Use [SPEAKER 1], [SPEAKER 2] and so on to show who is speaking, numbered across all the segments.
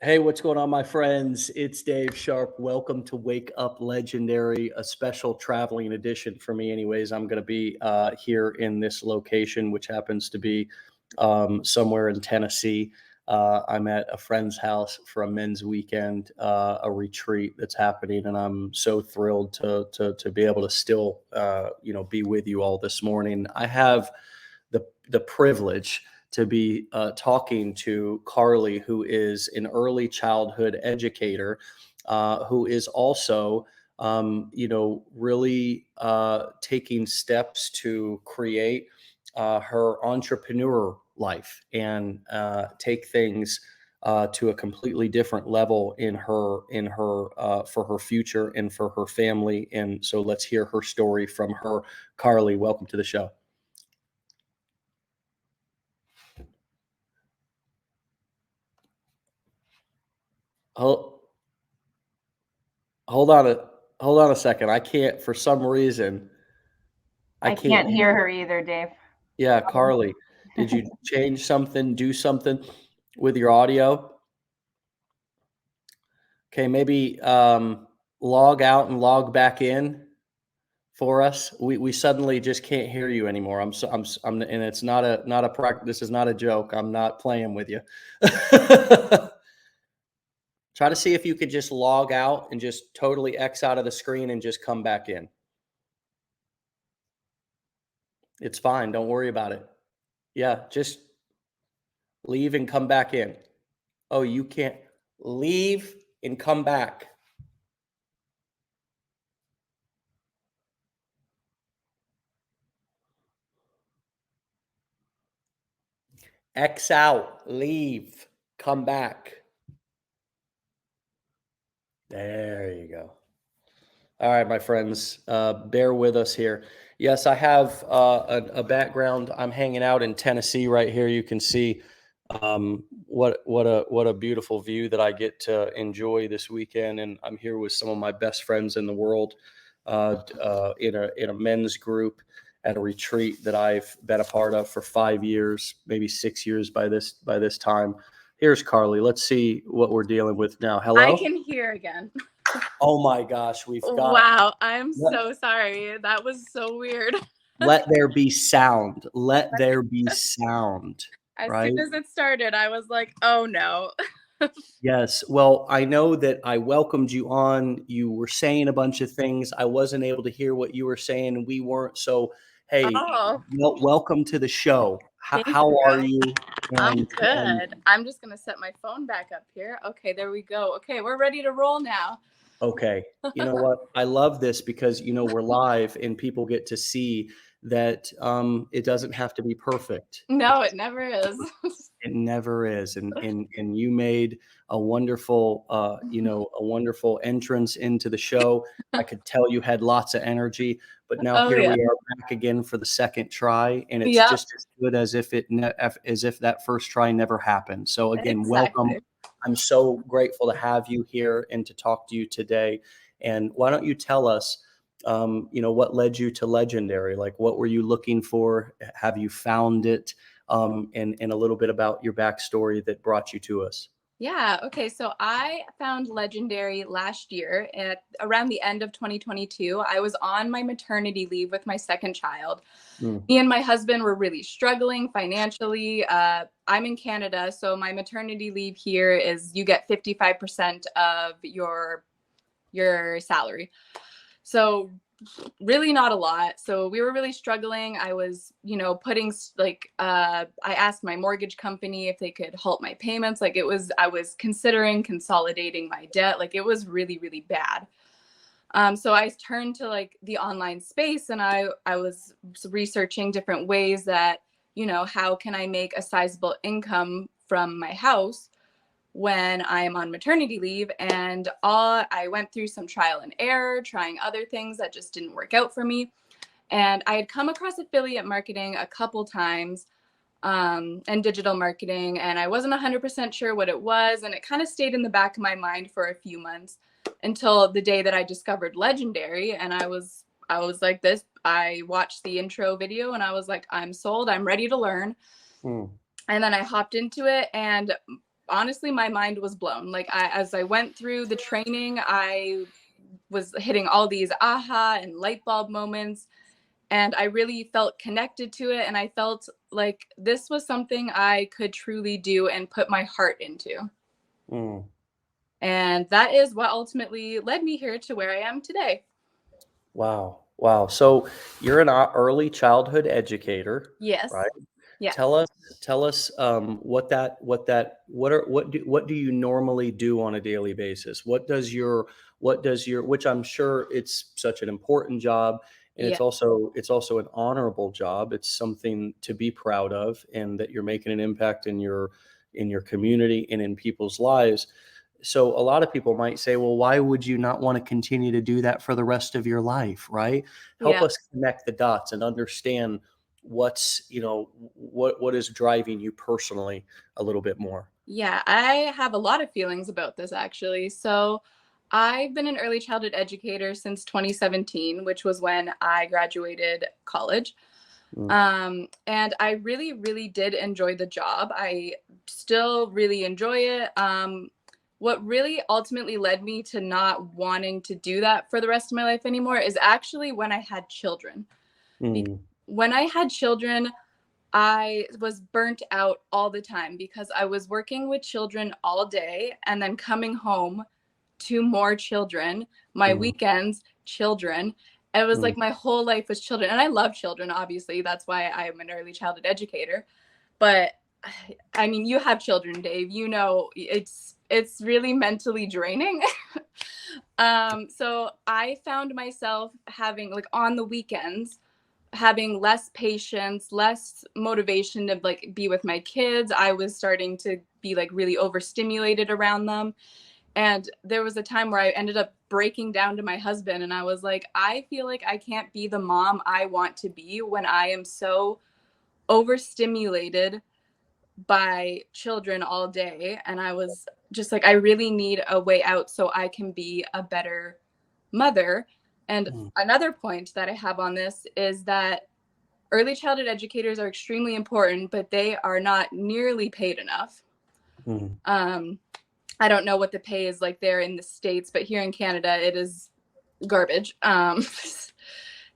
[SPEAKER 1] Hey, what's going on, my friends? It's Dave Sharpe. Welcome to Wake Up Legendary, a special traveling edition for me. Anyways, I'm going to be here in this location, which happens to be somewhere in Tennessee. I'm at a friend's house for a men's weekend, a retreat that's happening, and I'm so thrilled to be able to still be with you all this morning. I have the privilege to be talking to Carly, who is an early childhood educator, who is also, really taking steps to create her entrepreneur life and take things to a completely different level in her for her future and for her family. And so let's hear her story from her. Carly, welcome to the show. Hold, hold on a hold on a second. I can't for some reason. I
[SPEAKER 2] I can't
[SPEAKER 1] can't
[SPEAKER 2] hear
[SPEAKER 1] hear.
[SPEAKER 2] her either, Dave.
[SPEAKER 1] Yeah, Carly, did you change something, do something with your audio? Okay, maybe log out and log back in for us. We suddenly just can't hear you anymore. And it's not a this is not a joke. I'm not playing with you. Try to see if you could just log out and just totally X out of the screen and just come back in. It's fine. Don't worry about it. Yeah, just leave and come back in. Oh, you can't leave and come back. X out, leave, come back. There you go. All right, my friends, bear with us here. Yes, I have a background. I'm hanging out in Tennessee right here. You can see what a beautiful view that I get to enjoy this weekend, and I'm here with some of my best friends in the world in a men's group at a retreat that I've been a part of for 5 years, maybe 6 years by this time. Here's Carly. Let's see what we're dealing with now.
[SPEAKER 2] I
[SPEAKER 1] Hello.
[SPEAKER 2] can hear again.
[SPEAKER 1] Oh my gosh, we've got.
[SPEAKER 2] Wow, I'm
[SPEAKER 1] Let,
[SPEAKER 2] so sorry. That was so weird.
[SPEAKER 1] let there be sound. Let there be sound.
[SPEAKER 2] As
[SPEAKER 1] Right.
[SPEAKER 2] soon as it started, I was like, oh no.
[SPEAKER 1] Yes. Well, I know that I welcomed you on. You were saying a bunch of things. I wasn't able to hear what you were saying, and we weren't. So, hey,
[SPEAKER 2] Oh,
[SPEAKER 1] welcome to the show. How,
[SPEAKER 2] thank
[SPEAKER 1] how are
[SPEAKER 2] you.
[SPEAKER 1] you?
[SPEAKER 2] I'm
[SPEAKER 1] And
[SPEAKER 2] good. I'm just going to set my phone back up here. Okay, there we go. Okay, we're ready to roll now.
[SPEAKER 1] okay, you know what? I love this because we're live and people get to see that it doesn't have to be perfect.
[SPEAKER 2] No, it never is.
[SPEAKER 1] It never is, and you made a wonderful, a wonderful entrance into the show. I could tell you had lots of energy, but now
[SPEAKER 2] Oh
[SPEAKER 1] here
[SPEAKER 2] yeah.
[SPEAKER 1] we are back again for the second try, and it's
[SPEAKER 2] Yep,
[SPEAKER 1] just as good as if that first try never happened. So again, welcome.
[SPEAKER 2] exactly.
[SPEAKER 1] I'm so grateful to have you here and to talk to you today. And why don't you tell us, what led you to Legendary? Like, what were you looking for? Have you found it? And a little bit about your backstory that brought you to us.
[SPEAKER 2] Yeah. Okay. So I found Legendary last year at around the end of 2022. I was on my maternity leave with my second child.
[SPEAKER 1] Mm,
[SPEAKER 2] Me and my husband were really struggling financially. I'm in Canada, so my maternity leave here is you get 55% of your salary. So really not a lot. So we were really struggling. I was, putting I asked my mortgage company if they could halt my payments. I was considering consolidating my debt. Like it was really, really bad. So I turned to like the online space and I was researching different ways that, how can I make a sizable income from my house when I'm on maternity leave. And I went through some trial and error, trying other things that just didn't work out for me. And I had come across affiliate marketing a couple times and digital marketing, and I wasn't 100% sure what it was. And it kind of stayed in the back of my mind for a few months until the day that I discovered Legendary. And I was like this. I watched the intro video and I was like, I'm sold. I'm ready to learn.
[SPEAKER 1] mm,
[SPEAKER 2] And then I hopped into it, and honestly, my mind was blown. Like as I went through the training, I was hitting all these aha and light bulb moments, and I really felt connected to it. And I felt like this was something I could truly do and put my heart into.
[SPEAKER 1] Mm.
[SPEAKER 2] And that is what ultimately led me here to where I am today.
[SPEAKER 1] Wow. Wow. So you're an early childhood educator,
[SPEAKER 2] Yes.
[SPEAKER 1] right?
[SPEAKER 2] Yes.
[SPEAKER 1] Tell us what do you normally do on a daily basis? What does your which I'm sure it's such an important job, and
[SPEAKER 2] Yeah.
[SPEAKER 1] it's also an honorable job. It's something to be proud of, and that you're making an impact in your community and in people's lives. So a lot of people might say, well, why would you not want to continue to do that for the rest of your life, right? Help
[SPEAKER 2] Yeah.
[SPEAKER 1] us connect the dots and understand what is driving you personally a little bit more.
[SPEAKER 2] Yeah, I have a lot of feelings about this actually. So, I've been an early childhood educator since 2017, which was when I graduated college.
[SPEAKER 1] Mm,
[SPEAKER 2] And I really, really did enjoy the job. I still really enjoy it. What really ultimately led me to not wanting to do that for the rest of my life anymore is actually when I had children. Because
[SPEAKER 1] mm,
[SPEAKER 2] when I had children, I was burnt out all the time because I was working with children all day and then coming home to more children, my
[SPEAKER 1] mm,
[SPEAKER 2] weekends, children. It was
[SPEAKER 1] mm,
[SPEAKER 2] like my whole life was children. And I love children, obviously. That's why I'm an early childhood educator. But I mean, you have children, Dave. You know, it's really mentally draining. So I found myself having like on the weekends having less patience, less motivation to like be with my kids. I was starting to be like really overstimulated around them. And there was a time where I ended up breaking down to my husband and I was like, I feel like I can't be the mom I want to be when I am so overstimulated by children all day. And I was just like, I really need a way out so I can be a better mother. And
[SPEAKER 1] mm,
[SPEAKER 2] another point that I have on this is that early childhood educators are extremely important, but they are not nearly paid enough.
[SPEAKER 1] mm.
[SPEAKER 2] Um, I don't know what the pay is like there in the States, but here in Canada, it is garbage.
[SPEAKER 1] Yeah.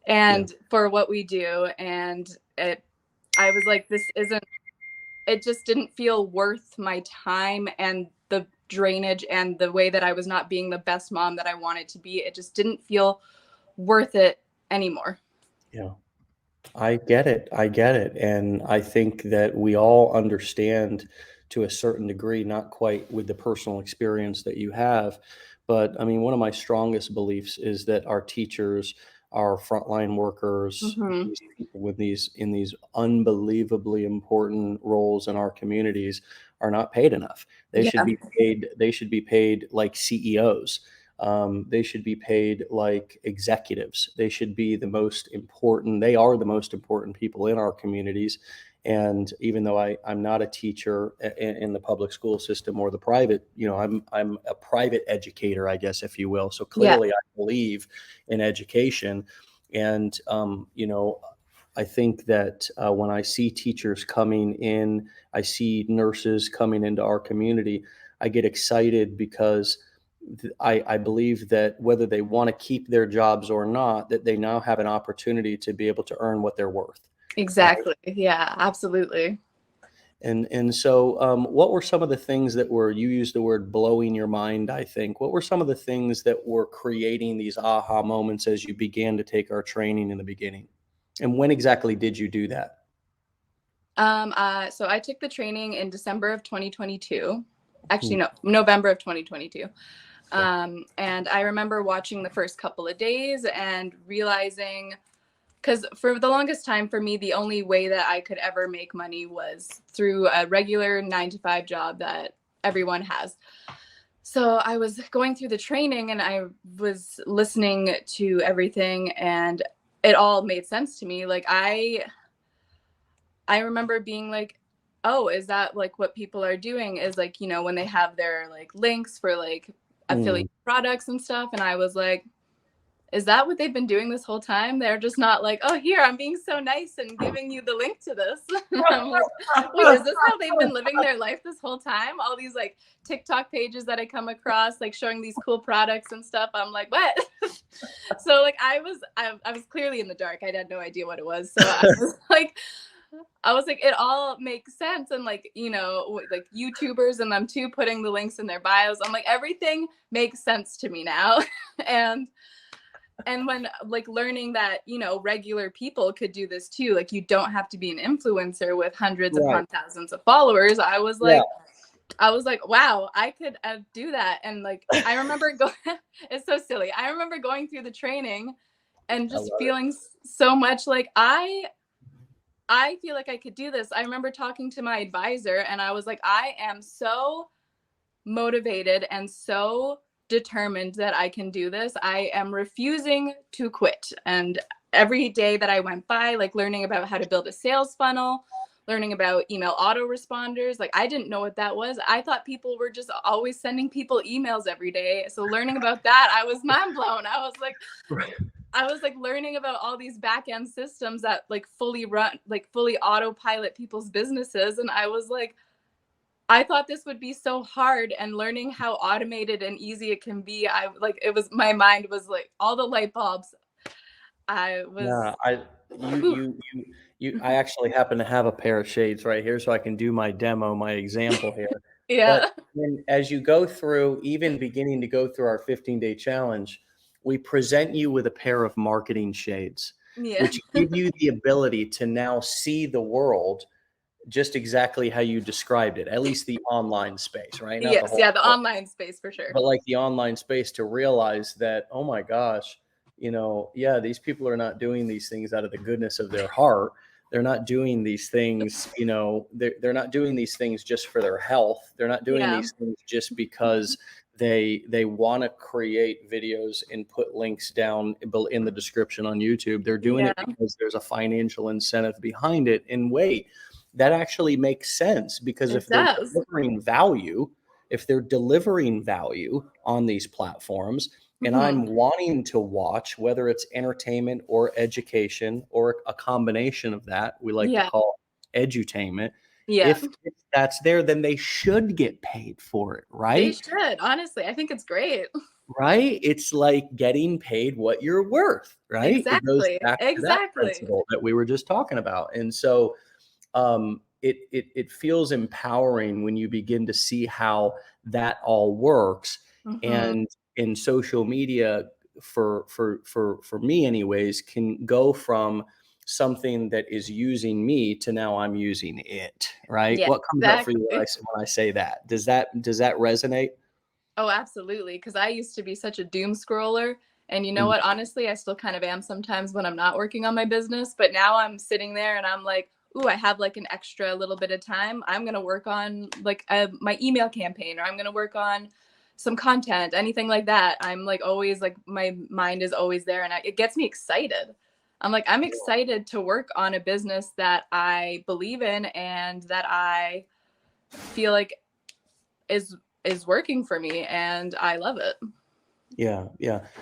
[SPEAKER 2] And for what we do, and I was like, this isn't, it just didn't feel worth my time and the drainage and the way that I was not being the best mom that I wanted to be. It just didn't feel worth it anymore.
[SPEAKER 1] Yeah. I get it. I get it. And I think that we all understand to a certain degree, not quite with the personal experience that you have. But I mean, one of my strongest beliefs is that our teachers, our frontline workers,
[SPEAKER 2] Hmm.
[SPEAKER 1] these people with these in these unbelievably important roles in our communities are not paid enough.
[SPEAKER 2] Yeah,
[SPEAKER 1] They should be paid like CEOs. They should be paid like executives. They should be the most important. They are the most important people in our communities. And even though I'm not a teacher in the public school system or the private, I'm a private educator, I guess, if you will. So
[SPEAKER 2] yeah,
[SPEAKER 1] clearly, I believe in education, and I think that when I see teachers coming in, I see nurses coming into our community, I get excited because I believe that whether they want to keep their jobs or not, that they now have an opportunity to be able to earn what they're worth, right?
[SPEAKER 2] exactly. Yeah, absolutely.
[SPEAKER 1] And so, what were some of the things that were you used the word blowing your mind? I think what were some of the things that were creating these aha moments as you began to take our training in the beginning, and when exactly did you do that?
[SPEAKER 2] So I took the training in December of 2022. Actually,
[SPEAKER 1] Hmm,
[SPEAKER 2] no, November of 2022.
[SPEAKER 1] okay.
[SPEAKER 2] And I remember watching the first couple of days and realizing, because for the longest time for me, the only way that I could ever make money was through a regular 9 to 5 job that everyone has. So I was going through the training and I was listening to everything and it all made sense to me. Like I remember being like, oh, is that like what people are doing is like, when they have their like links for like
[SPEAKER 1] Hmm,
[SPEAKER 2] affiliate products and stuff. And I was like, is that what they've been doing this whole time? They're just not like, oh, here, I'm being so nice and giving you the link to this. I'm like, wait, is this how they've been living their life this whole time? All these like TikTok pages that I come across, like showing these cool products and stuff. I'm like, what? So like I was clearly in the dark. I had no idea what it was. So I was like, it all makes sense. And like, you know, like YouTubers and them too, putting the links in their bios. I'm like, everything makes sense to me now. And when like learning that, you know, regular people could do this too, like you don't have to be an influencer with hundreds upon thousands of followers. I was like, wow, I could do that. And like, I remember going, it's so silly. I remember going through the training and just feeling so much like I feel like I could do this. I remember talking to my advisor and I was like, I am so motivated and so determined that I can do this. I am refusing to quit. And every day that I went by, like learning about how to build a sales funnel, learning about email autoresponders, like I didn't know what that was. I thought people were just always sending people emails every day. So learning about that, I was mind blown. I was like learning about all these back end systems that like fully autopilot people's businesses. And I was like, I thought this would be so hard, and learning how automated and easy it can be. My mind was like all the light bulbs. I
[SPEAKER 1] actually happen to have a pair of shades right here so I can do my demo, my example here.
[SPEAKER 2] yeah.
[SPEAKER 1] But as you go through, even beginning to go through our 15-day challenge, we present you with a pair of marketing shades, which give you the ability to now see the world just exactly how you described it, at least the online space, right? Not
[SPEAKER 2] yes, the online space for sure.
[SPEAKER 1] But like the online space, to realize that, oh my gosh, you know, yeah, these people are not doing these things out of the goodness of their heart. They're not doing these things, you know, they're not doing these things just for their health. They're not doing these things just because they want to create videos and put links down in the description on YouTube. They're doing it because there's a financial incentive behind it. And wait, that actually makes sense, because if they're delivering value on these platforms, and I'm wanting to watch, whether it's entertainment or education or a combination of that, we like to call edutainment. If that's there, then they should get paid for it, right?
[SPEAKER 2] They should. Honestly, I think it's great.
[SPEAKER 1] Right? It's like getting paid what you're worth, right?
[SPEAKER 2] Exactly.
[SPEAKER 1] It goes back to that principle that we were just talking about. And so it feels empowering when you begin to see how that all works. And in social media, for me anyways, can go from something that is using me to now I'm using it, right? What comes up for you when I say that? Does that resonate?
[SPEAKER 2] Oh, absolutely. Because I used to be such a doom scroller. And you know what? Honestly, I still kind of am sometimes when I'm not working on my business. But now I'm sitting there and I'm like, ooh, I have like an extra little bit of time. I'm going to work on like my email campaign, or I'm going to work on some content, anything like that. I'm like always like, my mind is always there, and it gets me excited. I'm like, I'm excited to work on a business that I believe in and that I feel like is working for me, and I love it.
[SPEAKER 1] Yeah.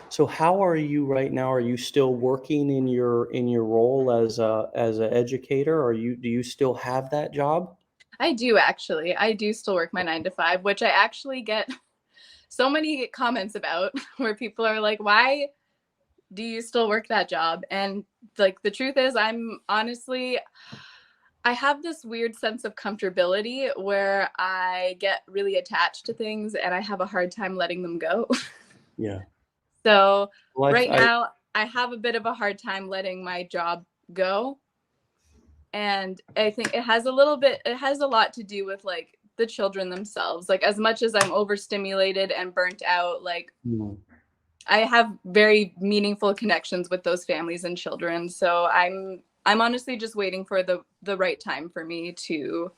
[SPEAKER 1] So how are you right now? Are you still working in your role as an educator? Do you still have that job?
[SPEAKER 2] I do, actually. I do still work my 9 to 5, which I actually get so many comments about, where people are like, why do you still work that job? And like, the truth is, I have this weird sense of comfortability where I get really attached to things and I have a hard time letting them go.
[SPEAKER 1] Yeah.
[SPEAKER 2] So now I have a bit of a hard time letting my job go. And I think it has a lot to do with like the children themselves. Like, as much as I'm overstimulated and burnt out, like I have very meaningful connections with those families and children. So I'm honestly just waiting for the right time for me to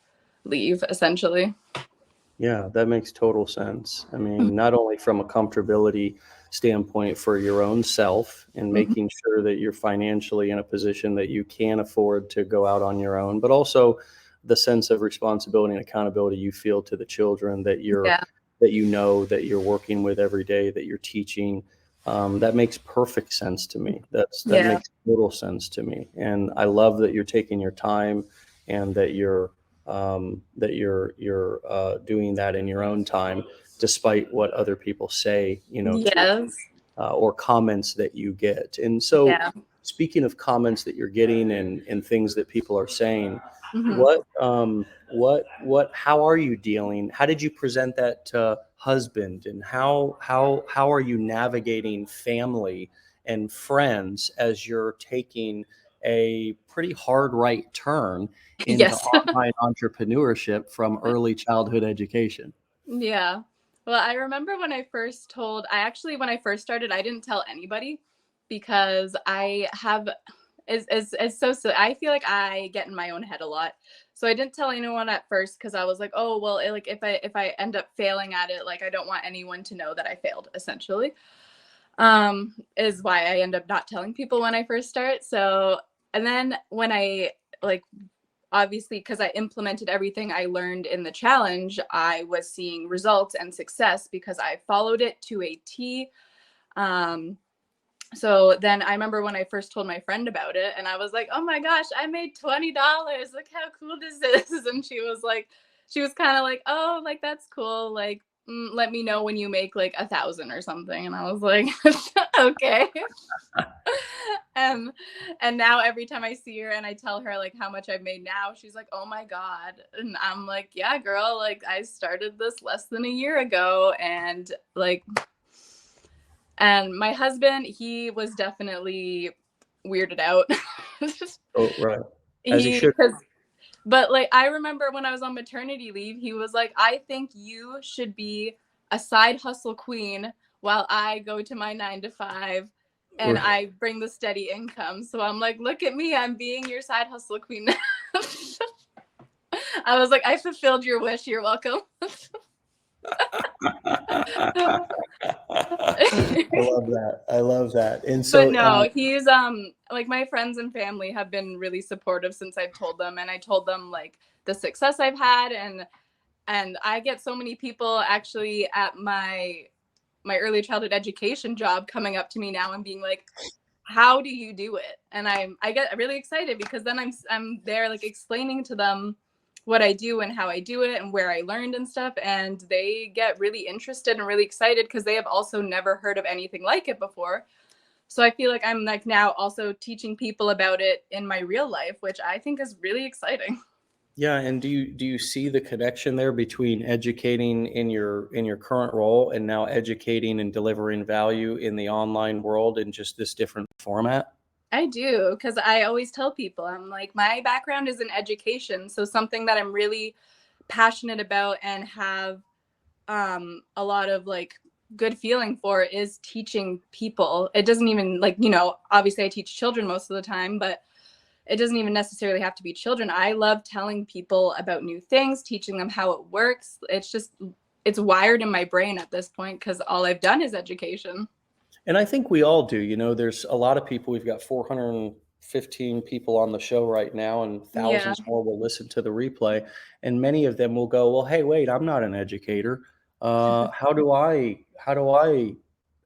[SPEAKER 2] leave, essentially.
[SPEAKER 1] Yeah, that makes total sense. I mean, not only from a comfortability standpoint for your own self and making sure that you're financially in a position that you can afford to go out on your own, but also the sense of responsibility and accountability you feel to the children that that you know that you're working with every day, that you're teaching. That makes perfect sense to me. That
[SPEAKER 2] Yeah.
[SPEAKER 1] makes total sense to me. And I love that you're taking your time and that you're doing that in your own time, despite what other people say, to
[SPEAKER 2] Yes.
[SPEAKER 1] or comments that you get. And so,
[SPEAKER 2] Yeah.
[SPEAKER 1] speaking of comments that you're getting and things that people are saying,
[SPEAKER 2] Hmm.
[SPEAKER 1] how are you dealing? How did you present that to husband, and how are you navigating family and friends as you're taking a pretty hard right turn into
[SPEAKER 2] Yes.
[SPEAKER 1] online entrepreneurship from early childhood education?
[SPEAKER 2] Yeah. Well, I remember when when I first started, I didn't tell anybody because I have, is so silly. I feel like I get in my own head a lot. So I didn't tell anyone at first because I was like, oh, well, like if I end up failing at it, like I don't want anyone to know that I failed, essentially. Is why I end up not telling people when I first start. So, and then when I like obviously because I implemented everything I learned in the challenge, I was seeing results and success because I followed it to a T. Um, so then I remember when I first told my friend about it, and I was like, "Oh my gosh, I made $20! Look how cool this is!" And she was kind of like, "Oh, like that's cool. Like, let me know when you make like 1,000 or something." And I was like, "Okay." um, and now every time I see her and I tell her like how much I've made now, she's like, "Oh my god!" And I'm like, "Yeah, girl. Like I started this less than a year ago, and like." And my husband, he was definitely weirded out.
[SPEAKER 1] Oh, right. As he
[SPEAKER 2] he,
[SPEAKER 1] should.
[SPEAKER 2] because, but like, I remember when I was on maternity leave, he was like, I think you should be a side hustle queen while I go to my 9 to 5 and I bring the steady income. So I'm like, look at me, I'm being your side hustle queen. I was like, I fulfilled your wish. You're welcome.
[SPEAKER 1] I love that. I love that. And
[SPEAKER 2] But
[SPEAKER 1] so,
[SPEAKER 2] no, he's like my friends and family have been really supportive since I've told them, and I told them like the success I've had, and I get so many people actually at my early childhood education job coming up to me now and being like, how do you do it? And I get really excited because then I'm there like explaining to them what I do and how I do it and where I learned and stuff, and they get really interested and really excited because they have also never heard of anything like it before. So I feel like I'm like now also teaching people about it in my real life, which I think is really exciting.
[SPEAKER 1] yeah. And do you see the connection there between educating in your current role and now educating and delivering value in the online world in just this different format?
[SPEAKER 2] I do, because I always tell people, I'm like, my background is in education. So something that I'm really passionate about and have a lot of like good feeling for is teaching people. It doesn't even like, obviously I teach children most of the time, but it doesn't even necessarily have to be children. I love telling people about new things, teaching them how it works. It's wired in my brain at this point because all I've done is education.
[SPEAKER 1] And I think we all do. There's a lot of people. We've got 415 people on the show right now, and
[SPEAKER 2] Yeah.
[SPEAKER 1] thousands more will listen to the replay. And many of them will go, "Well, hey, wait, I'm not an educator. How do I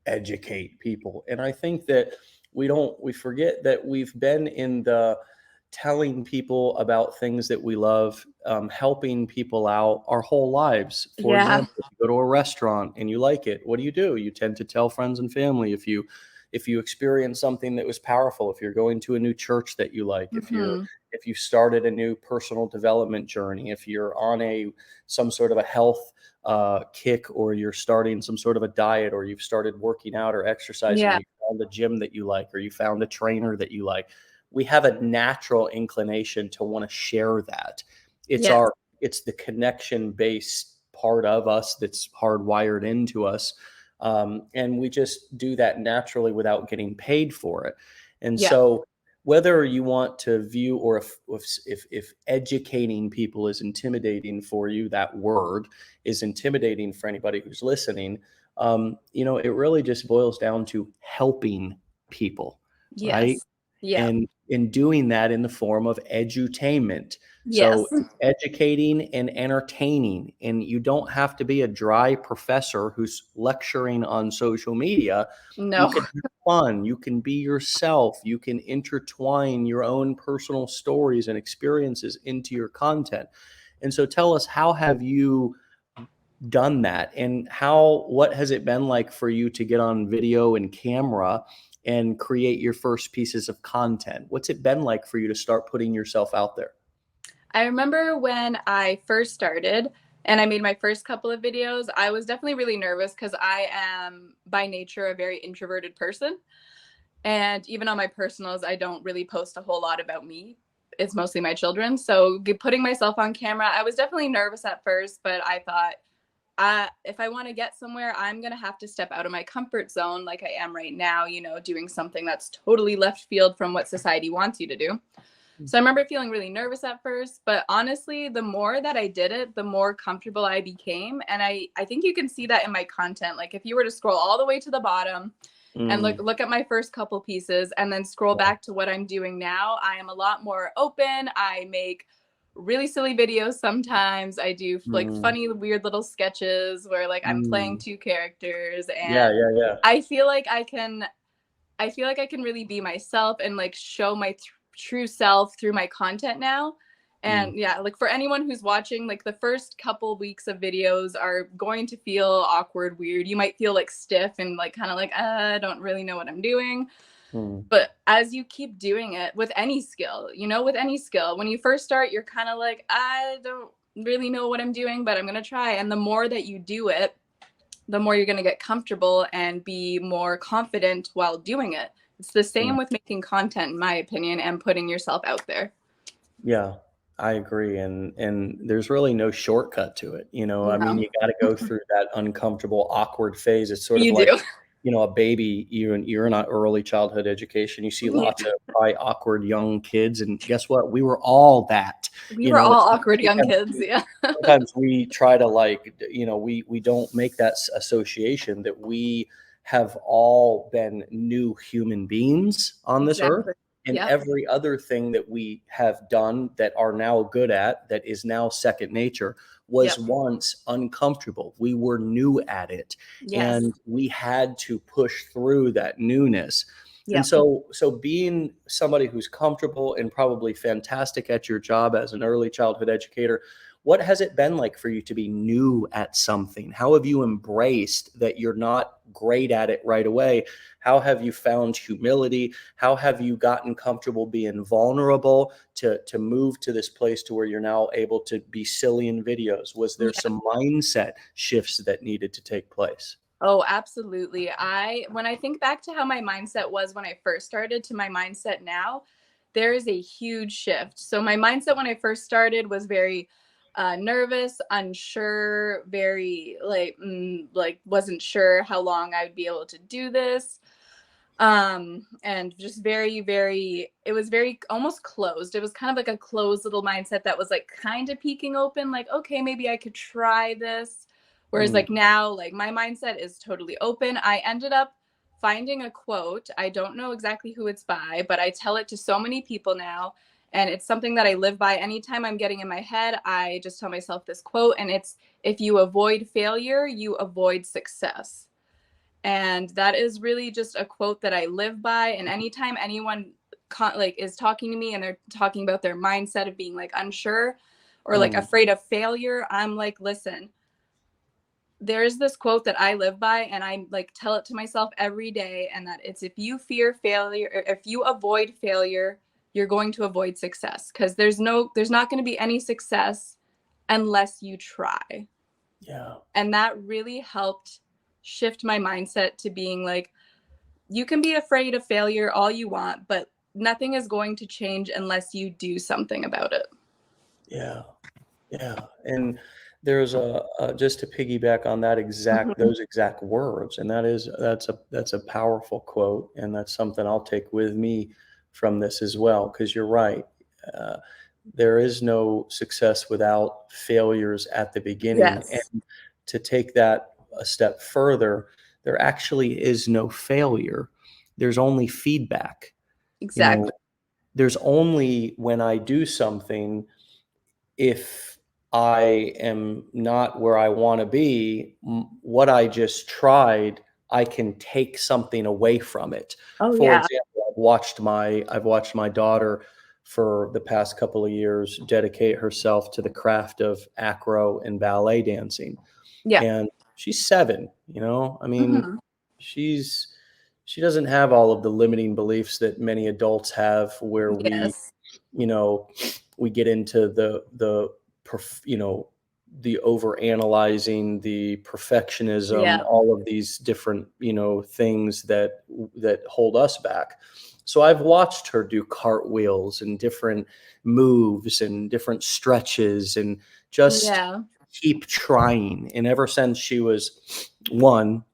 [SPEAKER 1] educate people?" And I think that we forget that we've been in the telling people about things that we love, helping people out our whole lives. For
[SPEAKER 2] Yeah.
[SPEAKER 1] example, if you go to a restaurant and you like it, what do? You tend to tell friends and family. If you experience something that was powerful, if you're going to a new church that you like,
[SPEAKER 2] Hmm.
[SPEAKER 1] if you started a new personal development journey, if you're on some sort of a health kick, or you're starting some sort of a diet, or you've started working out or exercising,
[SPEAKER 2] Yeah.
[SPEAKER 1] you found a gym that you like, or you found a trainer that you like, we have a natural inclination to want to share that. It's
[SPEAKER 2] Yes.
[SPEAKER 1] our it's the connection based part of us that's hardwired into us. And we just do that naturally without getting paid for it. And
[SPEAKER 2] Yeah.
[SPEAKER 1] so, whether you want to view, or if educating people is intimidating for you, that word is intimidating for anybody who's listening. It really just boils down to helping people, right?
[SPEAKER 2] Yes. Yeah.
[SPEAKER 1] And in doing that in the form of edutainment. So
[SPEAKER 2] Yes.
[SPEAKER 1] it's educating and entertaining, and you don't have to be a dry professor who's lecturing on social media. You
[SPEAKER 2] No.
[SPEAKER 1] can have fun, you can be yourself, you can intertwine your own personal stories and experiences into your content. And so tell us, how have you done that, and what has it been like for you to get on video and camera and create your first pieces of content? What's it been like for you to start putting yourself out there?
[SPEAKER 2] I remember when I first started and I made my first couple of videos, I was definitely really nervous because I am by nature a very introverted person. And even on my personals, I don't really post a whole lot about me. It's mostly my children. So putting myself on camera, I was definitely nervous at first, but I thought, if I want to get somewhere, I'm going to have to step out of my comfort zone like I am right now, doing something that's totally left field from what society wants you to do. So I remember feeling really nervous at first, but honestly, the more that I did it, the more comfortable I became. And I think you can see that in my content. Like if you were to scroll all the way to the bottom and
[SPEAKER 1] Mm,
[SPEAKER 2] look at my first couple pieces and then scroll
[SPEAKER 1] yeah.
[SPEAKER 2] back to what I'm doing now, I am a lot more open. I make really silly videos sometimes. I do like
[SPEAKER 1] Mm,
[SPEAKER 2] funny, weird little sketches where like I'm playing
[SPEAKER 1] mm.
[SPEAKER 2] two characters
[SPEAKER 1] Yeah,
[SPEAKER 2] and
[SPEAKER 1] yeah, yeah.
[SPEAKER 2] I feel like I can really be myself and like show my true self through my content now.
[SPEAKER 1] Mm,
[SPEAKER 2] And yeah, like for anyone who's watching, like the first couple weeks of videos are going to feel awkward, weird. You might feel like stiff and like kind of like, I don't really know what I'm doing.
[SPEAKER 1] mm,
[SPEAKER 2] But as you keep doing it with any skill, with any skill, when you first start, you're kind of like, I don't really know what I'm doing, but I'm going to try. And the more that you do it, the more you're going to get comfortable and be more confident while doing it. It's the
[SPEAKER 1] mm.
[SPEAKER 2] same with making content, in my opinion, and putting yourself out there.
[SPEAKER 1] Yeah, I agree, and there's really no shortcut to it, I mean,
[SPEAKER 2] No,
[SPEAKER 1] you gotta go through that uncomfortable, awkward phase. It's sort of
[SPEAKER 2] you
[SPEAKER 1] like,
[SPEAKER 2] do.
[SPEAKER 1] a baby, you're in a early childhood education, you see
[SPEAKER 2] Yeah.
[SPEAKER 1] lots of probably awkward young kids, and guess what? We were all that,
[SPEAKER 2] We were all awkward young
[SPEAKER 1] sometimes
[SPEAKER 2] kids. Yeah.
[SPEAKER 1] sometimes we try to, like, we don't make that association that we have all been new human beings on this earth,
[SPEAKER 2] Exactly.
[SPEAKER 1] and
[SPEAKER 2] Yep.
[SPEAKER 1] every other thing that we have done that are now good at, that is now second nature, was
[SPEAKER 2] Yep.
[SPEAKER 1] once uncomfortable. We were new at it,
[SPEAKER 2] Yes.
[SPEAKER 1] and we had to push through that newness. And
[SPEAKER 2] Yep.
[SPEAKER 1] so being somebody who's comfortable and probably fantastic at your job as an early childhood educator, what has it been like for you to be new at something? How have you embraced that you're not great at it right away? How have you found humility? How have you gotten comfortable being vulnerable to move to this place to where you're now able to be silly in videos? Was there
[SPEAKER 2] Yeah.
[SPEAKER 1] some mindset shifts that needed to take place?
[SPEAKER 2] Oh, absolutely. When I think back to how my mindset was when I first started to my mindset now, there is a huge shift. So my mindset when I first started was very nervous, unsure, very like wasn't sure how long I would be able to do this. And just very, it was very almost closed. It was kind of like a closed little mindset that was like kind of peeking open, like, okay, maybe I could try this. Whereas
[SPEAKER 1] Mm,
[SPEAKER 2] like now, like my mindset is totally open. I ended up finding a quote. I don't know exactly who it's by, but I tell it to so many people now. And it's something that I live by. Anytime I'm getting in my head, I just tell myself this quote. And it's, if you avoid failure, you avoid success. And that is really just a quote that I live by. And anytime anyone is talking to me and they're talking about their mindset of being like unsure or like
[SPEAKER 1] mm,
[SPEAKER 2] afraid of failure, I'm like, listen, there's this quote that I live by and I like tell it to myself every day. And that it's, if you fear failure, or if you avoid failure, you're going to avoid success, because there's not going to be any success unless you try.
[SPEAKER 1] yeah.
[SPEAKER 2] And that really helped shift my mindset to being like, you can be afraid of failure all you want, but nothing is going to change unless you do something about it.
[SPEAKER 1] Yeah. Yeah, and there's just to piggyback on that
[SPEAKER 2] Mhm.
[SPEAKER 1] those exact words, and that's a powerful quote, and that's something I'll take with me from this as well. Because you're right, uh, there is no success without failures at the beginning,
[SPEAKER 2] Yes,
[SPEAKER 1] and to take that a step further, there actually is no failure. There's only feedback. You know,
[SPEAKER 2] exactly.
[SPEAKER 1] there's only when I do something if I am not where I want to be, what I just tried, I can take something away from it.
[SPEAKER 2] Oh
[SPEAKER 1] For
[SPEAKER 2] yeah.
[SPEAKER 1] example, I've watched my daughter for the past couple of years dedicate herself to the craft of acro and ballet dancing.
[SPEAKER 2] Yeah.
[SPEAKER 1] And she's 7, you know? I mean,
[SPEAKER 2] Hmm.
[SPEAKER 1] she's she doesn't have all of the limiting beliefs that many adults have where
[SPEAKER 2] Yes.
[SPEAKER 1] you know, we get into the over analyzing, the perfectionism,
[SPEAKER 2] Yeah.
[SPEAKER 1] all of these different, things that hold us back. So I've watched her do cartwheels and different moves and different stretches and just
[SPEAKER 2] Yeah.
[SPEAKER 1] keep trying. And ever since she was 1,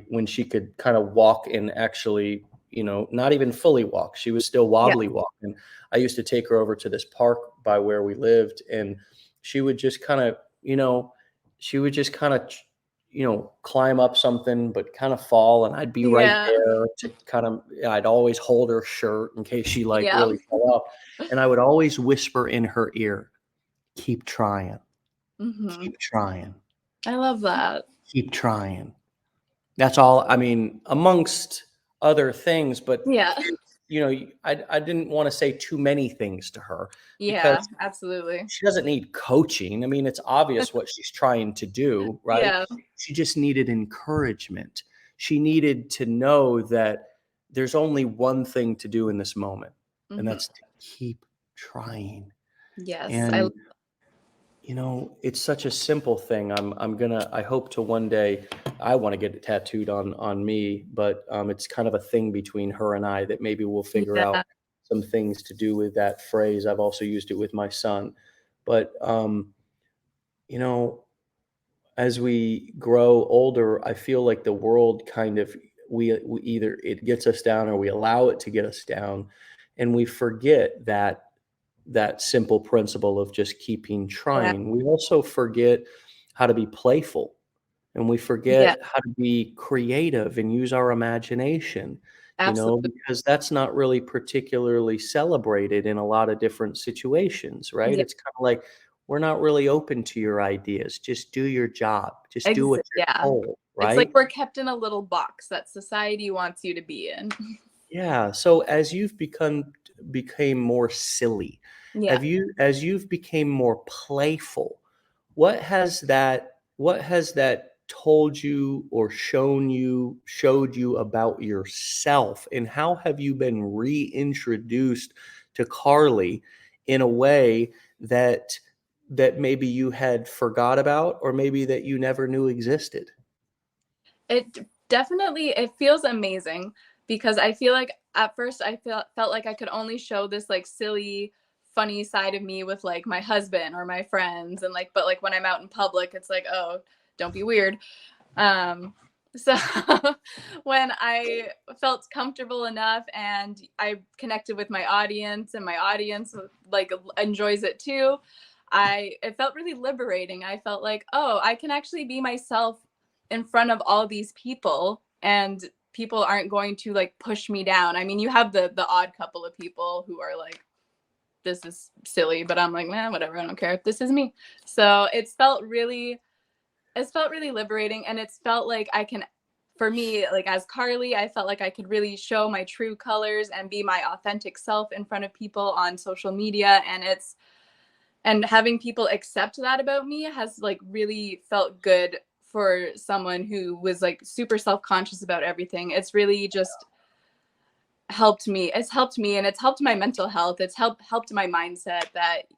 [SPEAKER 1] when she could kind of walk and actually, not even fully walk, she was still
[SPEAKER 2] Yeah.
[SPEAKER 1] wobbly walking. I used to take her over to this park by where we lived, and she would just kind of, she would just kind of, climb up something, but kind of fall, and I'd be right
[SPEAKER 2] Yeah.
[SPEAKER 1] there to kind of, I'd always hold her shirt in case she like
[SPEAKER 2] Yeah.
[SPEAKER 1] really fell off, and I would always whisper in her ear, "Keep trying,
[SPEAKER 2] Hmm.
[SPEAKER 1] keep trying,
[SPEAKER 2] I love that.
[SPEAKER 1] keep trying." That's all. I mean, amongst other things, but
[SPEAKER 2] Yeah.
[SPEAKER 1] I didn't want to say too many things to her
[SPEAKER 2] Yeah,
[SPEAKER 1] because
[SPEAKER 2] absolutely.
[SPEAKER 1] she doesn't need coaching. I mean, it's obvious what she's trying to do, right?
[SPEAKER 2] Yeah.
[SPEAKER 1] She just needed encouragement. She needed to know that there's only one thing to do in this moment, and
[SPEAKER 2] Hmm.
[SPEAKER 1] that's to keep trying.
[SPEAKER 2] Yes.
[SPEAKER 1] And it's such a simple thing. I hope to one day, I want to get it tattooed on me, but it's kind of a thing between her and I that maybe we'll figure out
[SPEAKER 2] Yeah.
[SPEAKER 1] some things to do with that phrase. I've also used it with my son. But you know, as we grow older, I feel like the world kind of, we either it gets us down or we allow it to get us down, and we forget that simple principle of just keeping
[SPEAKER 2] Yeah.
[SPEAKER 1] trying. We also forget how to be playful, and we
[SPEAKER 2] Yeah.
[SPEAKER 1] forget how to be creative and use our imagination,
[SPEAKER 2] Absolutely.
[SPEAKER 1] because that's not really particularly celebrated in a lot of different situations, right?
[SPEAKER 2] Yeah.
[SPEAKER 1] It's kind of like, we're not really open to your ideas. Just do your job. Just do what you're
[SPEAKER 2] Yeah.
[SPEAKER 1] told,
[SPEAKER 2] It's like
[SPEAKER 1] right?
[SPEAKER 2] we're kept in a little box that society wants you to be in.
[SPEAKER 1] Yeah. So as you've became more silly,
[SPEAKER 2] Yeah.
[SPEAKER 1] as you've became more playful, what has that told you or showed you about yourself? And how have you been reintroduced to Carly in a way that maybe you had forgot about, or maybe that you never knew existed?
[SPEAKER 2] It feels amazing because I feel like at first I felt like I could only show this like silly funny side of me with like my husband or my friends, and like but like when I'm out in public it's like, oh, don't be weird. So when I felt comfortable enough and I connected with my audience and my audience like enjoys it too, it felt really liberating. I felt like, oh, I can actually be myself in front of all these people, and people aren't going to like push me down. I mean, you have the odd couple of people who are like, this is silly, but I'm like, man, whatever, I don't care. This is me. So it's felt really liberating, and it's felt like I can, for me, like as Carly, I felt like I could really show my true colors and be my authentic self in front of people on social media, and having people accept that about me has like really felt good for someone who was like super self-conscious about everything. It's really just helped me. It's helped me, and it's helped my mental health. It's helped my mindset that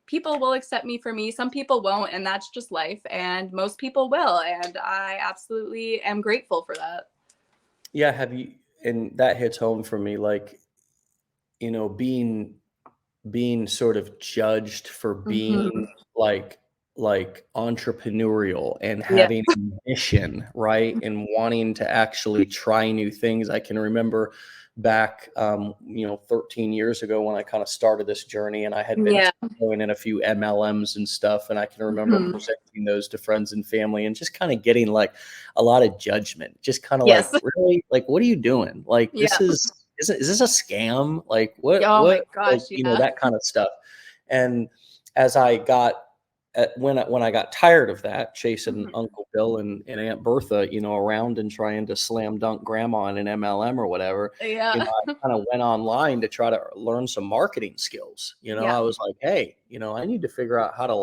[SPEAKER 2] people will accept me for me. Some people won't, and that's just life. And most people will. And I absolutely am grateful for that.
[SPEAKER 1] Yeah, and that hits home for me, like, being sort of judged for being
[SPEAKER 2] Hmm.
[SPEAKER 1] like entrepreneurial and
[SPEAKER 2] Yeah.
[SPEAKER 1] having ambition, right? And wanting to actually try new things. I can remember back 13 years ago when I kind of started this journey, and I had been
[SPEAKER 2] Yeah.
[SPEAKER 1] going in a few MLMs and stuff, and I can remember
[SPEAKER 2] Hmm.
[SPEAKER 1] presenting those to friends and family and just kind of getting like a lot of judgment, just kind of like,
[SPEAKER 2] Yes.
[SPEAKER 1] really, like, what are you doing? Like,
[SPEAKER 2] Yeah.
[SPEAKER 1] is this a scam? Like, what
[SPEAKER 2] Oh my
[SPEAKER 1] like,
[SPEAKER 2] gosh. Yeah.
[SPEAKER 1] that kind of stuff. And as I got when I got tired of that, chasing
[SPEAKER 2] Mhm.
[SPEAKER 1] Uncle Bill and Aunt Bertha, around and trying to slam dunk grandma in an MLM or whatever,
[SPEAKER 2] Yeah.
[SPEAKER 1] I kind of went online to try to learn some marketing skills.
[SPEAKER 2] Yeah.
[SPEAKER 1] I was like, hey, I need to figure out how to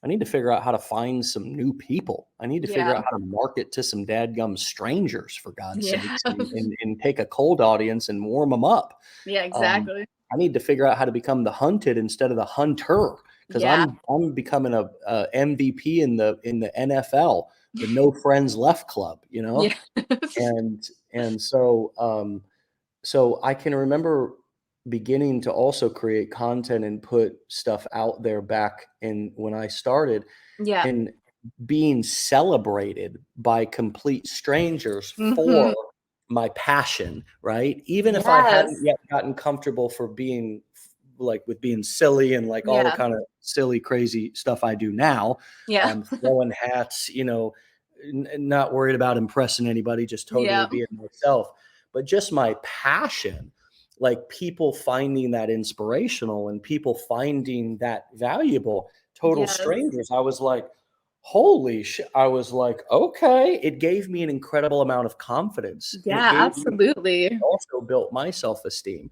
[SPEAKER 1] I need to figure out how to find some new people. I need to figure
[SPEAKER 2] Yeah.
[SPEAKER 1] out how to market to some dadgum strangers, for God's
[SPEAKER 2] Yeah.
[SPEAKER 1] sakes, and take a cold audience and warm them up.
[SPEAKER 2] Yeah,
[SPEAKER 1] Um,
[SPEAKER 2] exactly.
[SPEAKER 1] I need to figure out how to become the hunted instead of the hunter, because
[SPEAKER 2] Yeah.
[SPEAKER 1] I'm becoming a MVP in the NFL, the No Friends Left Club,
[SPEAKER 2] Yeah.
[SPEAKER 1] and so I can remember beginning to also create content and put stuff out there back in when I started,
[SPEAKER 2] Yeah.
[SPEAKER 1] and being celebrated by complete strangers for
[SPEAKER 2] Mhm.
[SPEAKER 1] my passion, right? Even if I hadn't
[SPEAKER 2] Yes.
[SPEAKER 1] yet gotten comfortable for being like with being silly and like all the
[SPEAKER 2] Yeah.
[SPEAKER 1] kind of silly, crazy stuff I do now,
[SPEAKER 2] Yeah.
[SPEAKER 1] throwing hats, not worried about impressing anybody, just totally
[SPEAKER 2] Yeah.
[SPEAKER 1] being myself. But just my passion, like people finding that inspirational and people finding that valuable, total
[SPEAKER 2] Yes.
[SPEAKER 1] strangers. I was like, holy shit. I was like, okay. It gave me an incredible amount of confidence, and it
[SPEAKER 2] Yeah,
[SPEAKER 1] gave me
[SPEAKER 2] absolutely.
[SPEAKER 1] also built my self-esteem.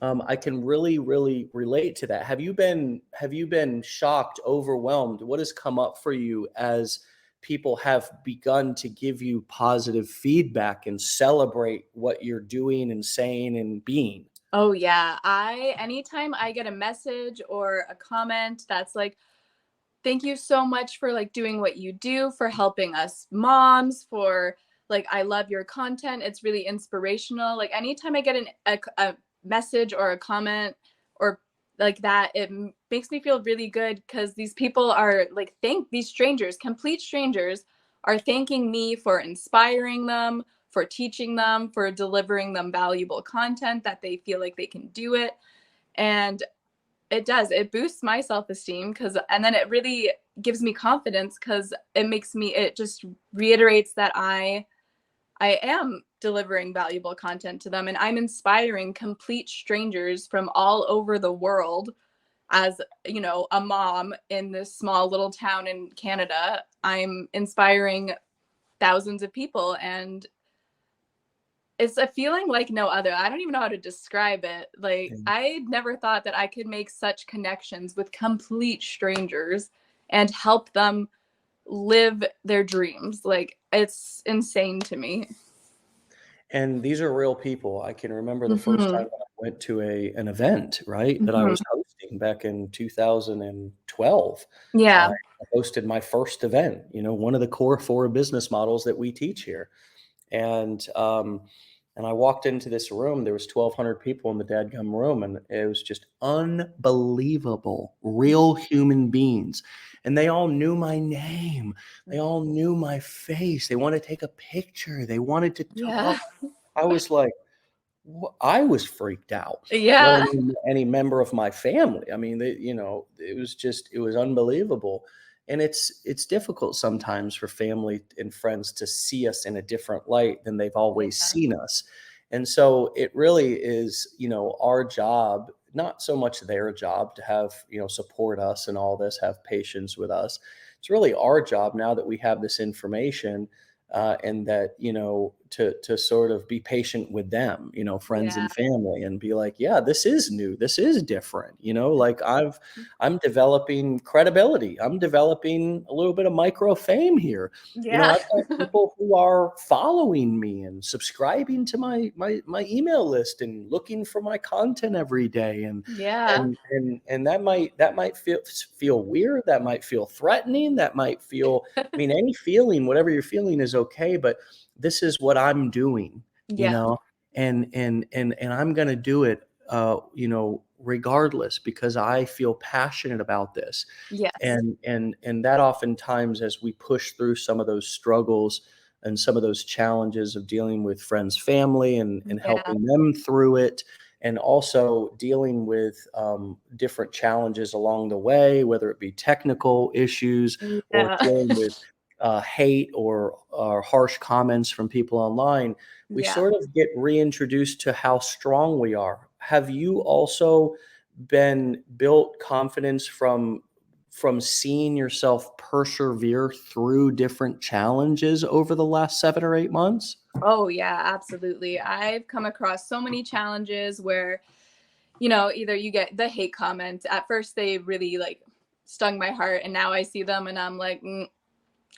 [SPEAKER 1] I can really, really relate to that. Have you been shocked, overwhelmed? What has come up for you as people have begun to give you positive feedback and celebrate what you're doing and saying and being?
[SPEAKER 2] Oh yeah. Anytime I get a message or a comment that's like, thank you so much for like doing what you do, for helping us moms, for like I love your content. It's really inspirational. Like anytime I get a message or a comment or like that, makes me feel really good because these people are like thank these strangers, complete strangers, are thanking me for inspiring them, for teaching them, for delivering them valuable content that they feel like they can do it. And it does. It boosts my self-esteem and then it really gives me confidence because it just reiterates that I am delivering valuable content to them and I'm inspiring complete strangers from all over the world. As a mom in this small little town in Canada, I'm inspiring thousands of people, and it's a feeling like no other. I don't even know how to describe it. Like, I never thought that I could make such connections with complete strangers and help them live their dreams. Like, it's insane to me.
[SPEAKER 1] And these are real people. I can remember the first time
[SPEAKER 2] Mhm.
[SPEAKER 1] that I went to an event, right, that I
[SPEAKER 2] Mhm.
[SPEAKER 1] was hosting back in 2012.
[SPEAKER 2] Yeah.
[SPEAKER 1] I hosted my first event, one of the core four business models that we teach here. And I walked into this room. There was 1,200 people in the dadgum room, and it was just unbelievable, real human beings. And they all knew my name. They all knew my face. They wanted to take a picture. They wanted to
[SPEAKER 2] Yeah.
[SPEAKER 1] talk. I was like, I was freaked out, let
[SPEAKER 2] Yeah.
[SPEAKER 1] alone any member of my family. I mean, it was unbelievable. And it's difficult sometimes for family and friends to see us in a different light than they've always
[SPEAKER 2] Yeah.
[SPEAKER 1] seen us. And so it really is, our job, not so much their job to have, support us and all this, have patience with us. It's really our job now that we have this information, and that to sort of be patient with them, friends
[SPEAKER 2] Yeah.
[SPEAKER 1] and family, and be like, yeah, this is new, this is different, like I'm developing credibility, I'm developing a little bit of micro fame here.
[SPEAKER 2] Yeah.
[SPEAKER 1] I've got people who are following me and subscribing to my email list and looking for my content every day, and
[SPEAKER 2] Yeah.
[SPEAKER 1] and that might feel weird, that might feel threatening, that might feel, I mean, any feeling, whatever you're feeling is okay, but this is what I'm doing,
[SPEAKER 2] Yeah.
[SPEAKER 1] and I'm going to do it, regardless, because I feel passionate about this.
[SPEAKER 2] Yes.
[SPEAKER 1] And that oftentimes, as we push through some of those struggles and some of those challenges of dealing with friends, family, and
[SPEAKER 2] Yeah.
[SPEAKER 1] helping them through it, and also dealing with different challenges along the way, whether it be technical issues or
[SPEAKER 2] Yeah.
[SPEAKER 1] dealing with hate or harsh comments from people online, we
[SPEAKER 2] Yeah.
[SPEAKER 1] sort of get reintroduced to how strong we are. Have you also been built confidence from seeing yourself persevere through different challenges over the last 7 or 8 months?
[SPEAKER 2] Oh yeah, absolutely. I've come across so many challenges where, either you get the hate comments. At first they really like stung my heart, and now I see them and I'm like,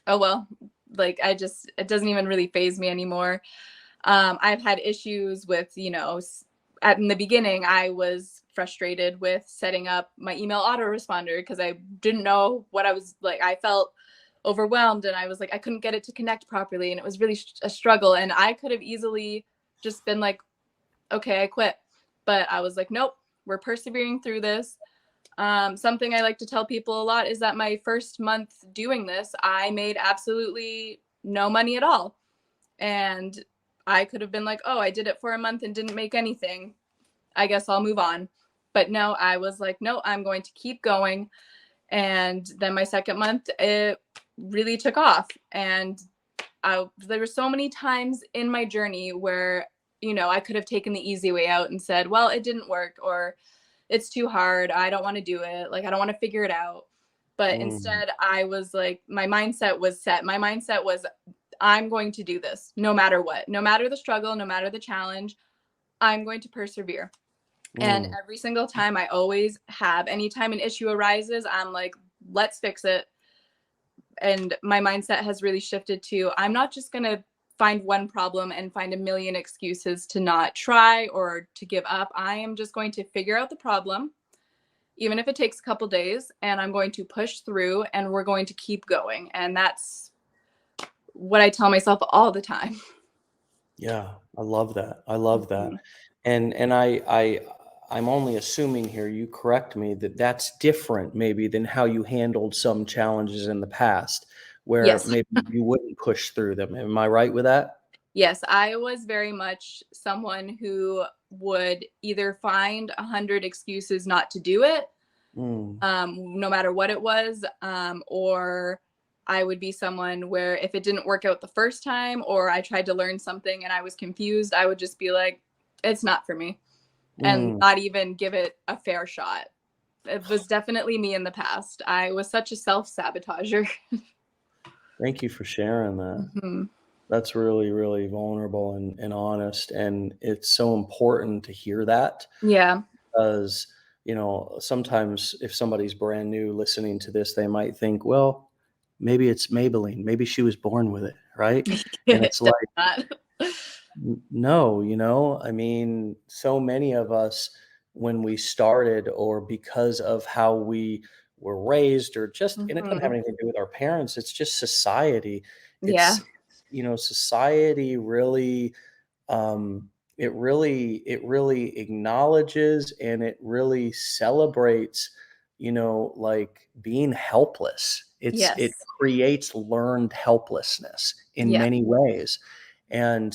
[SPEAKER 2] oh well, like it doesn't even really faze me anymore. I've had issues with, in the beginning, I was frustrated with setting up my email autoresponder because I didn't know what I was like. I felt overwhelmed and I was like, I couldn't get it to connect properly. And it was really a struggle. And I could have easily just been like, okay, I quit. But I was like, nope, we're persevering through this. Something I like to tell people a lot is that my first month doing this, I made absolutely no money at all. And I could have been like, oh, I did it for a month and didn't make anything. I guess I'll move on. But no, I was like, no, I'm going to keep going. And then my second month, it really took off. And there were so many times in my journey where, I could have taken the easy way out and said, well, it didn't work, or it's too hard. I don't want to do it. Like, I don't want to figure it out. But instead, I was like, my mindset was set. My mindset was, I'm going to do this no matter what, no matter the struggle, no matter the challenge, I'm going to persevere. And every single time I always have, anytime an issue arises, I'm like, let's fix it. And my mindset has really shifted to, I'm not just going to find one problem and find a million excuses to not try or to give up. I am just going to figure out the problem, even if it takes a couple days, and I'm going to push through and we're going to keep going. And that's what I tell myself all the time.
[SPEAKER 1] Yeah, I love that. I love that. And I'm only assuming here, you correct me, that that's different maybe than how you handled some challenges in the past where
[SPEAKER 2] Yes.
[SPEAKER 1] maybe you wouldn't push through them. Am I right with that?
[SPEAKER 2] Yes, I was very much someone who would either find 100 excuses not to do it,
[SPEAKER 1] Mm,
[SPEAKER 2] no matter what it was, or I would be someone where if it didn't work out the first time, or I tried to learn something and I was confused, I would just be like, it's not for me, and
[SPEAKER 1] mm.
[SPEAKER 2] not even give it a fair shot. It was definitely me in the past. I was such a self-sabotager.
[SPEAKER 1] Thank you for sharing that.
[SPEAKER 2] Mhm.
[SPEAKER 1] That's really, really vulnerable and honest. And it's so important to hear that
[SPEAKER 2] Yeah.
[SPEAKER 1] because, sometimes if somebody's brand new listening to this, they might think, well, maybe it's Maybelline. Maybe she was born with it, right? And it's
[SPEAKER 2] Definitely
[SPEAKER 1] like,
[SPEAKER 2] not.
[SPEAKER 1] no, I mean, so many of us, when we started, or because of how we were raised, or just, and it doesn't have
[SPEAKER 2] Mhm.
[SPEAKER 1] anything to do with our parents, it's just society.
[SPEAKER 2] Yeah.
[SPEAKER 1] Society really, it really acknowledges and it really celebrates, like being helpless. It
[SPEAKER 2] Yes.
[SPEAKER 1] creates learned helplessness in
[SPEAKER 2] Yeah.
[SPEAKER 1] many ways. And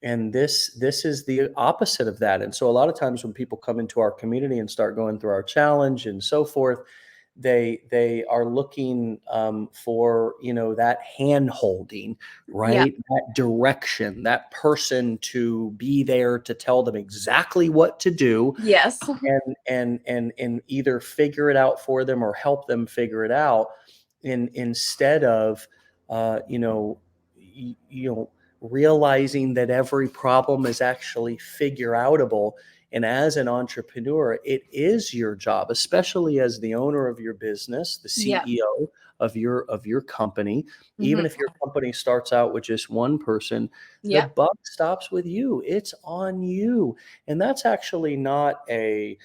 [SPEAKER 1] this is the opposite of that. And so a lot of times when people come into our community and start going through our challenge and so forth, they are looking for, that hand holding,
[SPEAKER 2] Yeah.
[SPEAKER 1] right? That direction, that person to be there to tell them exactly what to do,
[SPEAKER 2] Yes.
[SPEAKER 1] and either figure it out for them or help them figure it out, instead of you know realizing that every problem is actually figure outable. And as an entrepreneur, it is your job, especially as the owner of your business, the
[SPEAKER 2] Yeah.
[SPEAKER 1] CEO of your company.
[SPEAKER 2] Mhm.
[SPEAKER 1] Even if your company starts out with just one person, the
[SPEAKER 2] Yeah.
[SPEAKER 1] buck stops with you. It's on you. And that's actually not a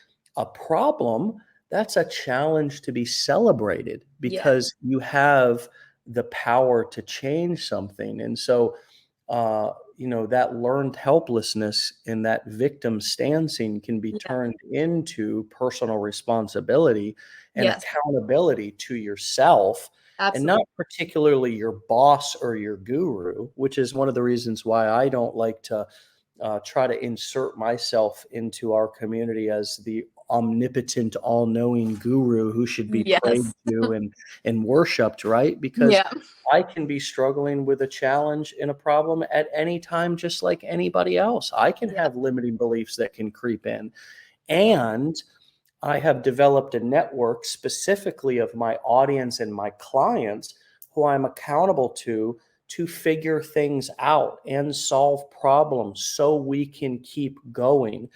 [SPEAKER 1] problem. That's a challenge to be celebrated
[SPEAKER 2] Yeah.
[SPEAKER 1] because you have the power to change something. And so that learned helplessness and that victim stancing can be
[SPEAKER 2] Yeah.
[SPEAKER 1] turned into personal responsibility and
[SPEAKER 2] Yes.
[SPEAKER 1] accountability to yourself, and not
[SPEAKER 2] Absolutely.
[SPEAKER 1] particularly your boss or your guru, which is one of the reasons why I don't like to try to insert myself into our community as the omnipotent, all-knowing guru who should be prayed
[SPEAKER 2] Yes.
[SPEAKER 1] to and worshipped, right? Because
[SPEAKER 2] Yeah.
[SPEAKER 1] I can be struggling with a challenge and a problem at any time, just like anybody else. I can
[SPEAKER 2] Yeah.
[SPEAKER 1] have limiting beliefs that can creep in. And I have developed a network specifically of my audience and my clients who I'm accountable to figure things out and solve problems so we can keep going.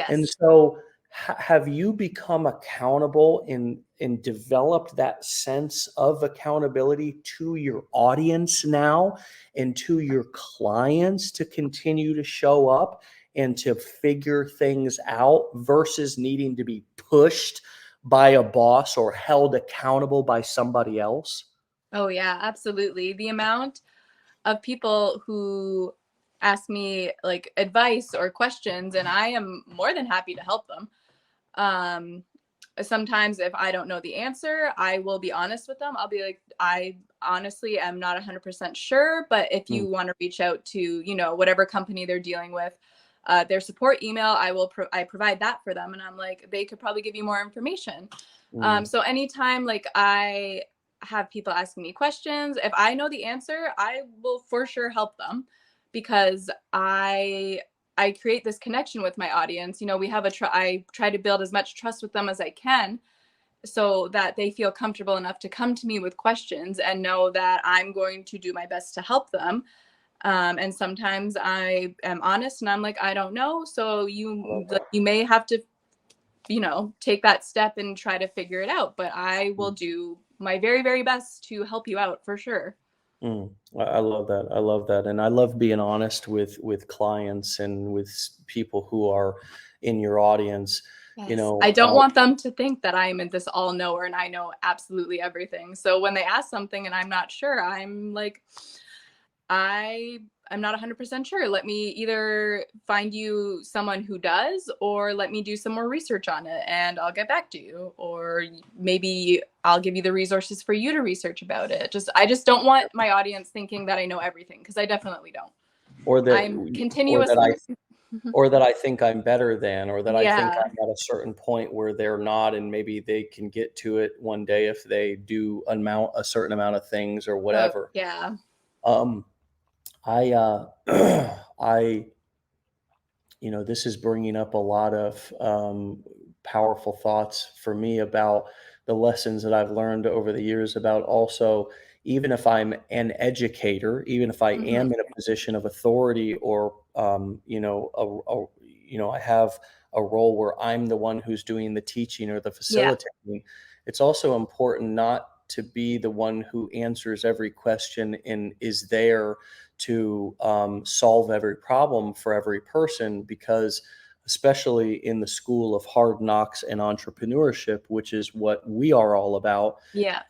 [SPEAKER 1] And
[SPEAKER 2] Yes.
[SPEAKER 1] so have you become accountable and developed that sense of accountability to your audience now and to your clients to continue to show up and to figure things out versus needing to be pushed by a boss or held accountable by somebody else?
[SPEAKER 2] Oh yeah, absolutely. The amount of people who ask me like advice or questions, and I am more than happy to help them. Um, Sometimes if I don't know the answer, I will be honest with them. I'll be like, I honestly am not 100% sure, but if
[SPEAKER 1] Mm,
[SPEAKER 2] you want to reach out to, whatever company they're dealing with, their support email, I provide that for them. And I'm like, they could probably give you more information.
[SPEAKER 1] mm,
[SPEAKER 2] So anytime like I have people asking me questions, if I know the answer, I will for sure help them because I create this connection with my audience. We have I try to build as much trust with them as I can so that they feel comfortable enough to come to me with questions and know that I'm going to do my best to help them. And sometimes I am honest and I'm like, I don't know. So you may have to, take that step and try to figure it out. But I will
[SPEAKER 1] mm.
[SPEAKER 2] do my very, very best to help you out for sure.
[SPEAKER 1] I love that. I love that, and I love being honest with clients and with people who are in your audience. You
[SPEAKER 2] Yes. I
[SPEAKER 1] know,
[SPEAKER 2] don't want them to think that I'm in this all knower and I know absolutely everything. So when they ask something and I'm not sure, I'm like, I'm not 100% sure. Let me either find you someone who does, or let me do some more research on it and I'll get back to you. Or maybe I'll give you the resources for you to research about it. I just don't want my audience thinking that I know everything because I definitely don't.
[SPEAKER 1] or that,
[SPEAKER 2] I'm
[SPEAKER 1] or that I,
[SPEAKER 2] continuously.
[SPEAKER 1] or that I think I'm better than, or that I think
[SPEAKER 2] Yeah.
[SPEAKER 1] I'm at a certain point where they're not, and maybe they can get to it one day if they do a certain amount of things or
[SPEAKER 2] Oh,
[SPEAKER 1] whatever.
[SPEAKER 2] yeah.
[SPEAKER 1] Um, I, I, this is bringing up a lot of powerful thoughts for me about the lessons that I've learned over the years about also, even if I'm an educator, even if I
[SPEAKER 2] Hmm.
[SPEAKER 1] am in a position of authority or, I have a role where I'm the one who's doing the teaching or the
[SPEAKER 2] Yeah.
[SPEAKER 1] facilitating, it's also important not to be the one who answers every question and is there to solve every problem for every person, because especially in the school of hard knocks and entrepreneurship, which is what we are all about,
[SPEAKER 2] Yeah.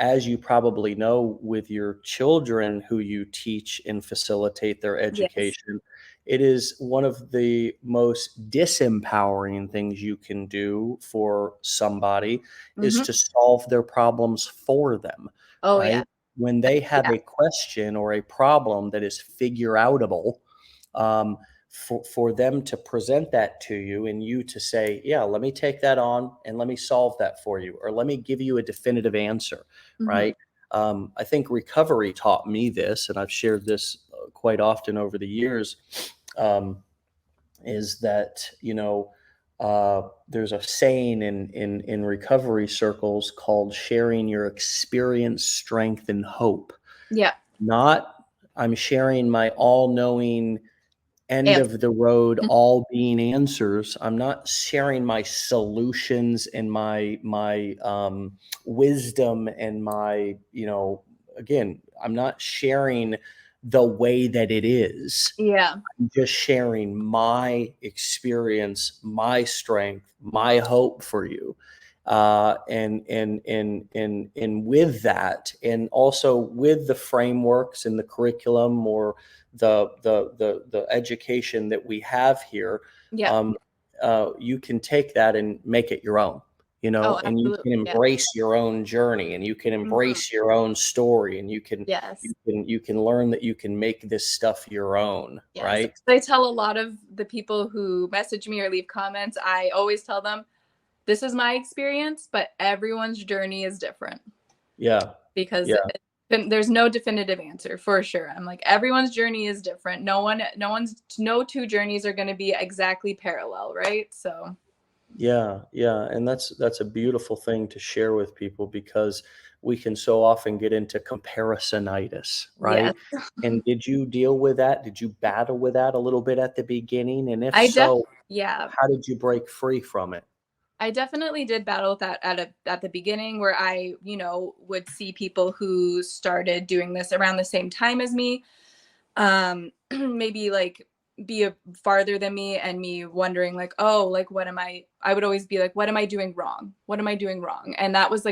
[SPEAKER 1] as you probably know with your children who you teach and facilitate their
[SPEAKER 2] Yes.
[SPEAKER 1] education, it is one of the most disempowering things you can do for somebody is
[SPEAKER 2] Hmm.
[SPEAKER 1] to solve their problems for them,
[SPEAKER 2] Oh, yeah.
[SPEAKER 1] right? When they have
[SPEAKER 2] Yeah.
[SPEAKER 1] a question or a problem that is figure outable, um, for them to present that to you and you to say, yeah, let me take that on and let me solve that for you, or let me give you a definitive answer,
[SPEAKER 2] Hmm.
[SPEAKER 1] right? I think recovery taught me this, and I've shared this quite often over the years, um, is that, there's a saying in recovery circles called sharing your experience, strength, and hope.
[SPEAKER 2] Yeah.
[SPEAKER 1] Not I'm sharing my all-knowing, end
[SPEAKER 2] And
[SPEAKER 1] of the road, all being answers. I'm not sharing my solutions and my wisdom and my, again, I'm not sharing the way that it is.
[SPEAKER 2] yeah.
[SPEAKER 1] I'm just sharing my experience, my strength, my hope for you. And with that, and also with the frameworks and the curriculum or the education that we have here,
[SPEAKER 2] Yeah.
[SPEAKER 1] um, you can take that and make it your own,
[SPEAKER 2] Oh,
[SPEAKER 1] and you
[SPEAKER 2] absolutely.
[SPEAKER 1] can
[SPEAKER 2] Yeah.
[SPEAKER 1] embrace your own journey, and you can
[SPEAKER 2] Hmm.
[SPEAKER 1] embrace your own story, and you can
[SPEAKER 2] Yes.
[SPEAKER 1] learn that you can make this stuff your own,
[SPEAKER 2] Yes.
[SPEAKER 1] right?
[SPEAKER 2] I tell a lot of the people who message me or leave comments, I always tell them, this is my experience, but everyone's journey is different
[SPEAKER 1] Yeah.
[SPEAKER 2] because
[SPEAKER 1] Yeah.
[SPEAKER 2] there's no definitive answer for sure. I'm like, everyone's journey is different. No two journeys are going to be exactly parallel, right? So,
[SPEAKER 1] Yeah, yeah, and that's a beautiful thing to share with people because we can so often get into comparisonitis,
[SPEAKER 2] Yes.
[SPEAKER 1] right? And did you deal with that? Did you battle with that a little bit at the beginning? And if
[SPEAKER 2] I def
[SPEAKER 1] so,
[SPEAKER 2] yeah.
[SPEAKER 1] how did you break free from it?
[SPEAKER 2] I definitely did battle with that at the beginning where I, would see people who started doing this around the same time as me, maybe like be farther than me and me wondering like, oh, like I would always be like, what am I doing wrong? What am I doing wrong? And that was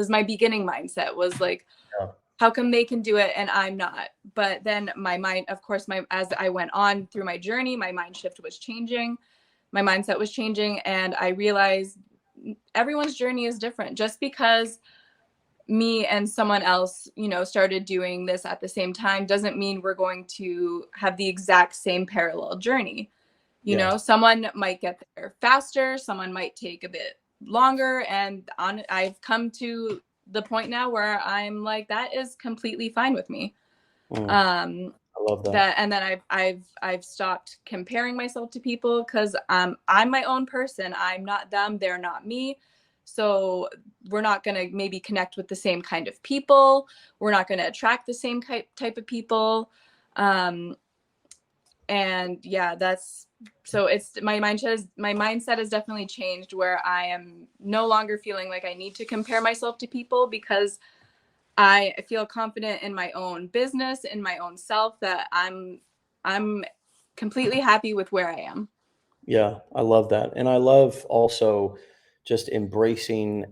[SPEAKER 2] my beginning mindset was like,
[SPEAKER 1] Yeah,
[SPEAKER 2] how come they can do it and I'm not? But then my mind, of course, as I went on through my journey, my mind shift was changing, my mindset was changing, and I realized everyone's journey is different. Just because me and someone else, started doing this at the same time doesn't mean we're going to have the exact same parallel journey.
[SPEAKER 1] yeah,
[SPEAKER 2] Someone might get there faster, someone might take a bit longer, and I've come to the point now where I'm like, that is completely fine with me.
[SPEAKER 1] mm,
[SPEAKER 2] Um,
[SPEAKER 1] I love that.
[SPEAKER 2] that and then I've stopped comparing myself to people because I'm my own person. I'm not them, they're not me. So we're not going to maybe connect with the same kind of people. We're not going to attract the same type of people. Um, and yeah, that's so it's my mindset has definitely changed where I am no longer feeling like I need to compare myself to people because I feel confident in my own business, in my own self, that I'm completely happy with where I am.
[SPEAKER 1] Yeah, I love that. And I love also just embracing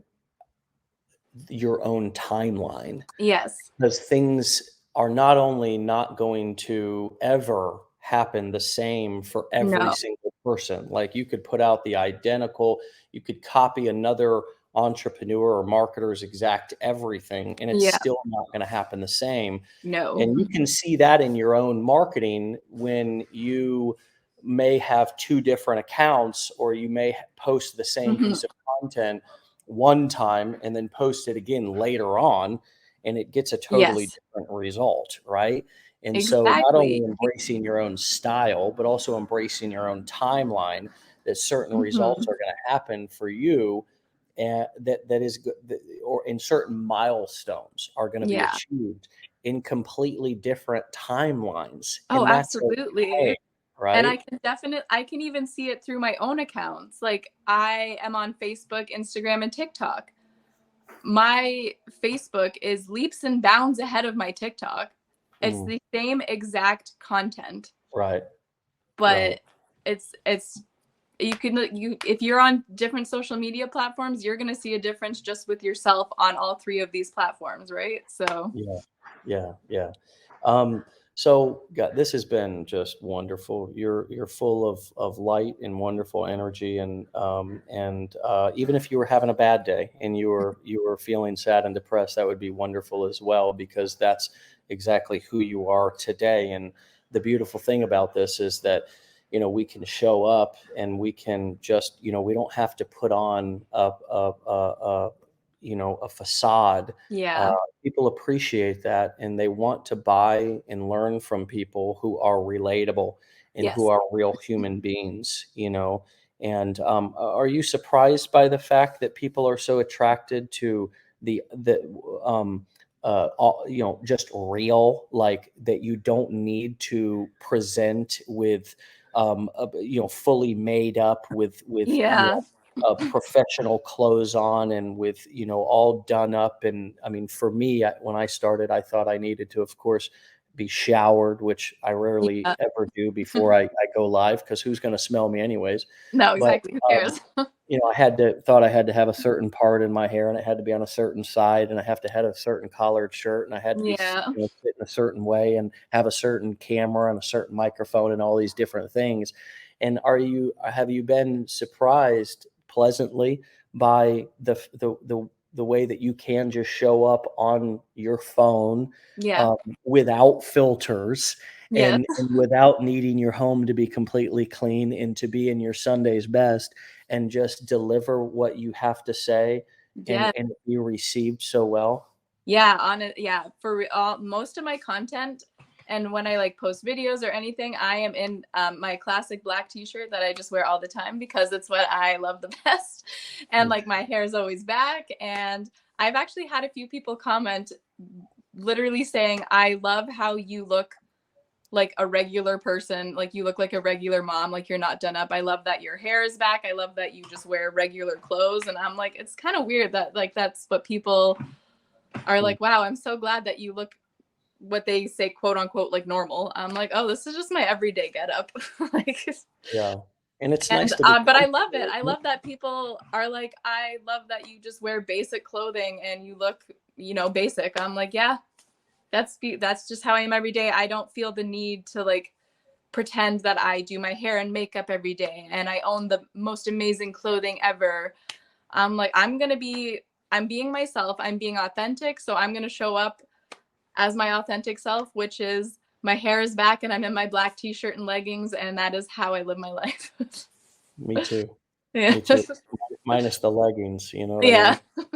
[SPEAKER 1] your own timeline.
[SPEAKER 2] Yes.
[SPEAKER 1] Because things are not only not going to ever happen the same for every
[SPEAKER 2] No.
[SPEAKER 1] single person. Like you could put out the identical, you could copy another entrepreneur or marketer's exact everything, and it's
[SPEAKER 2] Yeah.
[SPEAKER 1] still not going to happen the same.
[SPEAKER 2] No.
[SPEAKER 1] And you can see that in your own marketing when you may have two different accounts, or you may post the same
[SPEAKER 2] Hmm.
[SPEAKER 1] piece of content one time and then post it again later on, and it gets a totally
[SPEAKER 2] Yes.
[SPEAKER 1] different result, right? And so not only
[SPEAKER 2] Exactly.
[SPEAKER 1] embracing your own style, but also embracing your own timeline, that certain results
[SPEAKER 2] Hmm.
[SPEAKER 1] are going to happen for you, and that is good, or in certain milestones are going to be
[SPEAKER 2] Yeah.
[SPEAKER 1] achieved in completely different timelines,
[SPEAKER 2] Oh,
[SPEAKER 1] and that's okay,
[SPEAKER 2] absolutely. And
[SPEAKER 1] right?
[SPEAKER 2] I can even see it through my own accounts. Like I am on Facebook, Instagram, and TikTok. My Facebook is leaps and bounds ahead of my TikTok. It's
[SPEAKER 1] Mm,
[SPEAKER 2] the same exact content,
[SPEAKER 1] right, right.
[SPEAKER 2] but it's you if you're on different social media platforms, you're going to see a difference just with yourself on all three of these platforms, right? So,
[SPEAKER 1] Yeah, yeah, yeah. Um, so, God, this has been just wonderful. You're full of light and wonderful energy, and even if you were having a bad day and you were feeling sad and depressed, that would be wonderful as well, because that's exactly who you are today. And the beautiful thing about this is that we can show up and we can just we don't have to put on a facade. uh,
[SPEAKER 2] yeah.
[SPEAKER 1] People appreciate that, and they want to buy and learn from people who are relatable and who
[SPEAKER 2] Yes.
[SPEAKER 1] are real human beings. And are you surprised by the fact that people are so attracted to the just real, like that you don't need to present with fully made up with
[SPEAKER 2] Yeah.
[SPEAKER 1] professional clothes on and with all done up. And I mean, for me, when I started, I thought I needed to, of course, be showered, which I rarely
[SPEAKER 2] Yeah.
[SPEAKER 1] ever do before I go live, because who's going to smell me anyways.
[SPEAKER 2] No,
[SPEAKER 1] But
[SPEAKER 2] exactly. Who
[SPEAKER 1] um,
[SPEAKER 2] cares?
[SPEAKER 1] I had to have a certain part in my hair, and it had to be on a certain side, and I have to have a certain collared shirt, and I had to be
[SPEAKER 2] Yeah.
[SPEAKER 1] sit in a certain way and have a certain camera and a certain microphone and all these different things. And have you been surprised pleasantly by the way that you can just show up on your phone,
[SPEAKER 2] Yeah.
[SPEAKER 1] um, without filters,
[SPEAKER 2] Yes.
[SPEAKER 1] and without needing your home to be completely clean and to be in your Sunday's best, and just deliver what you have to say, and
[SPEAKER 2] Yeah.
[SPEAKER 1] it be received so well?
[SPEAKER 2] Yeah, on it. Yeah, for most of my content, And when I like post videos or anything, I am in my classic black t-shirt that I just wear all the time because it's what I love the best. And like my hair is always back. And I've actually had a few people comment literally saying, I love how you look like a regular person, like you look like a regular mom, like you're not done up. I love that your hair is back. I love that you just wear regular clothes. And I'm like, it's kind of weird that like that's what people are like, wow, I'm so glad that you look what they say, quote unquote, like normal. I'm like, oh, this is just my everyday getup. Like,
[SPEAKER 1] Yeah. And it's nice to be
[SPEAKER 2] but I love it. I love that people are like, I love that you just wear basic clothing and you look, you know, basic. I'm like, yeah, that's just how I am every day. I don't feel the need to like pretend that I do my hair and makeup every day and I own the most amazing clothing ever. I'm like, I'm being myself. I'm being authentic. So I'm going to show up as my authentic self, which is my hair is back and I'm in my black t-shirt and leggings. And that is how I live my life.
[SPEAKER 1] Me too.
[SPEAKER 2] Yeah.
[SPEAKER 1] Me too. Minus the leggings, you know what I
[SPEAKER 2] Yeah.
[SPEAKER 1] mean?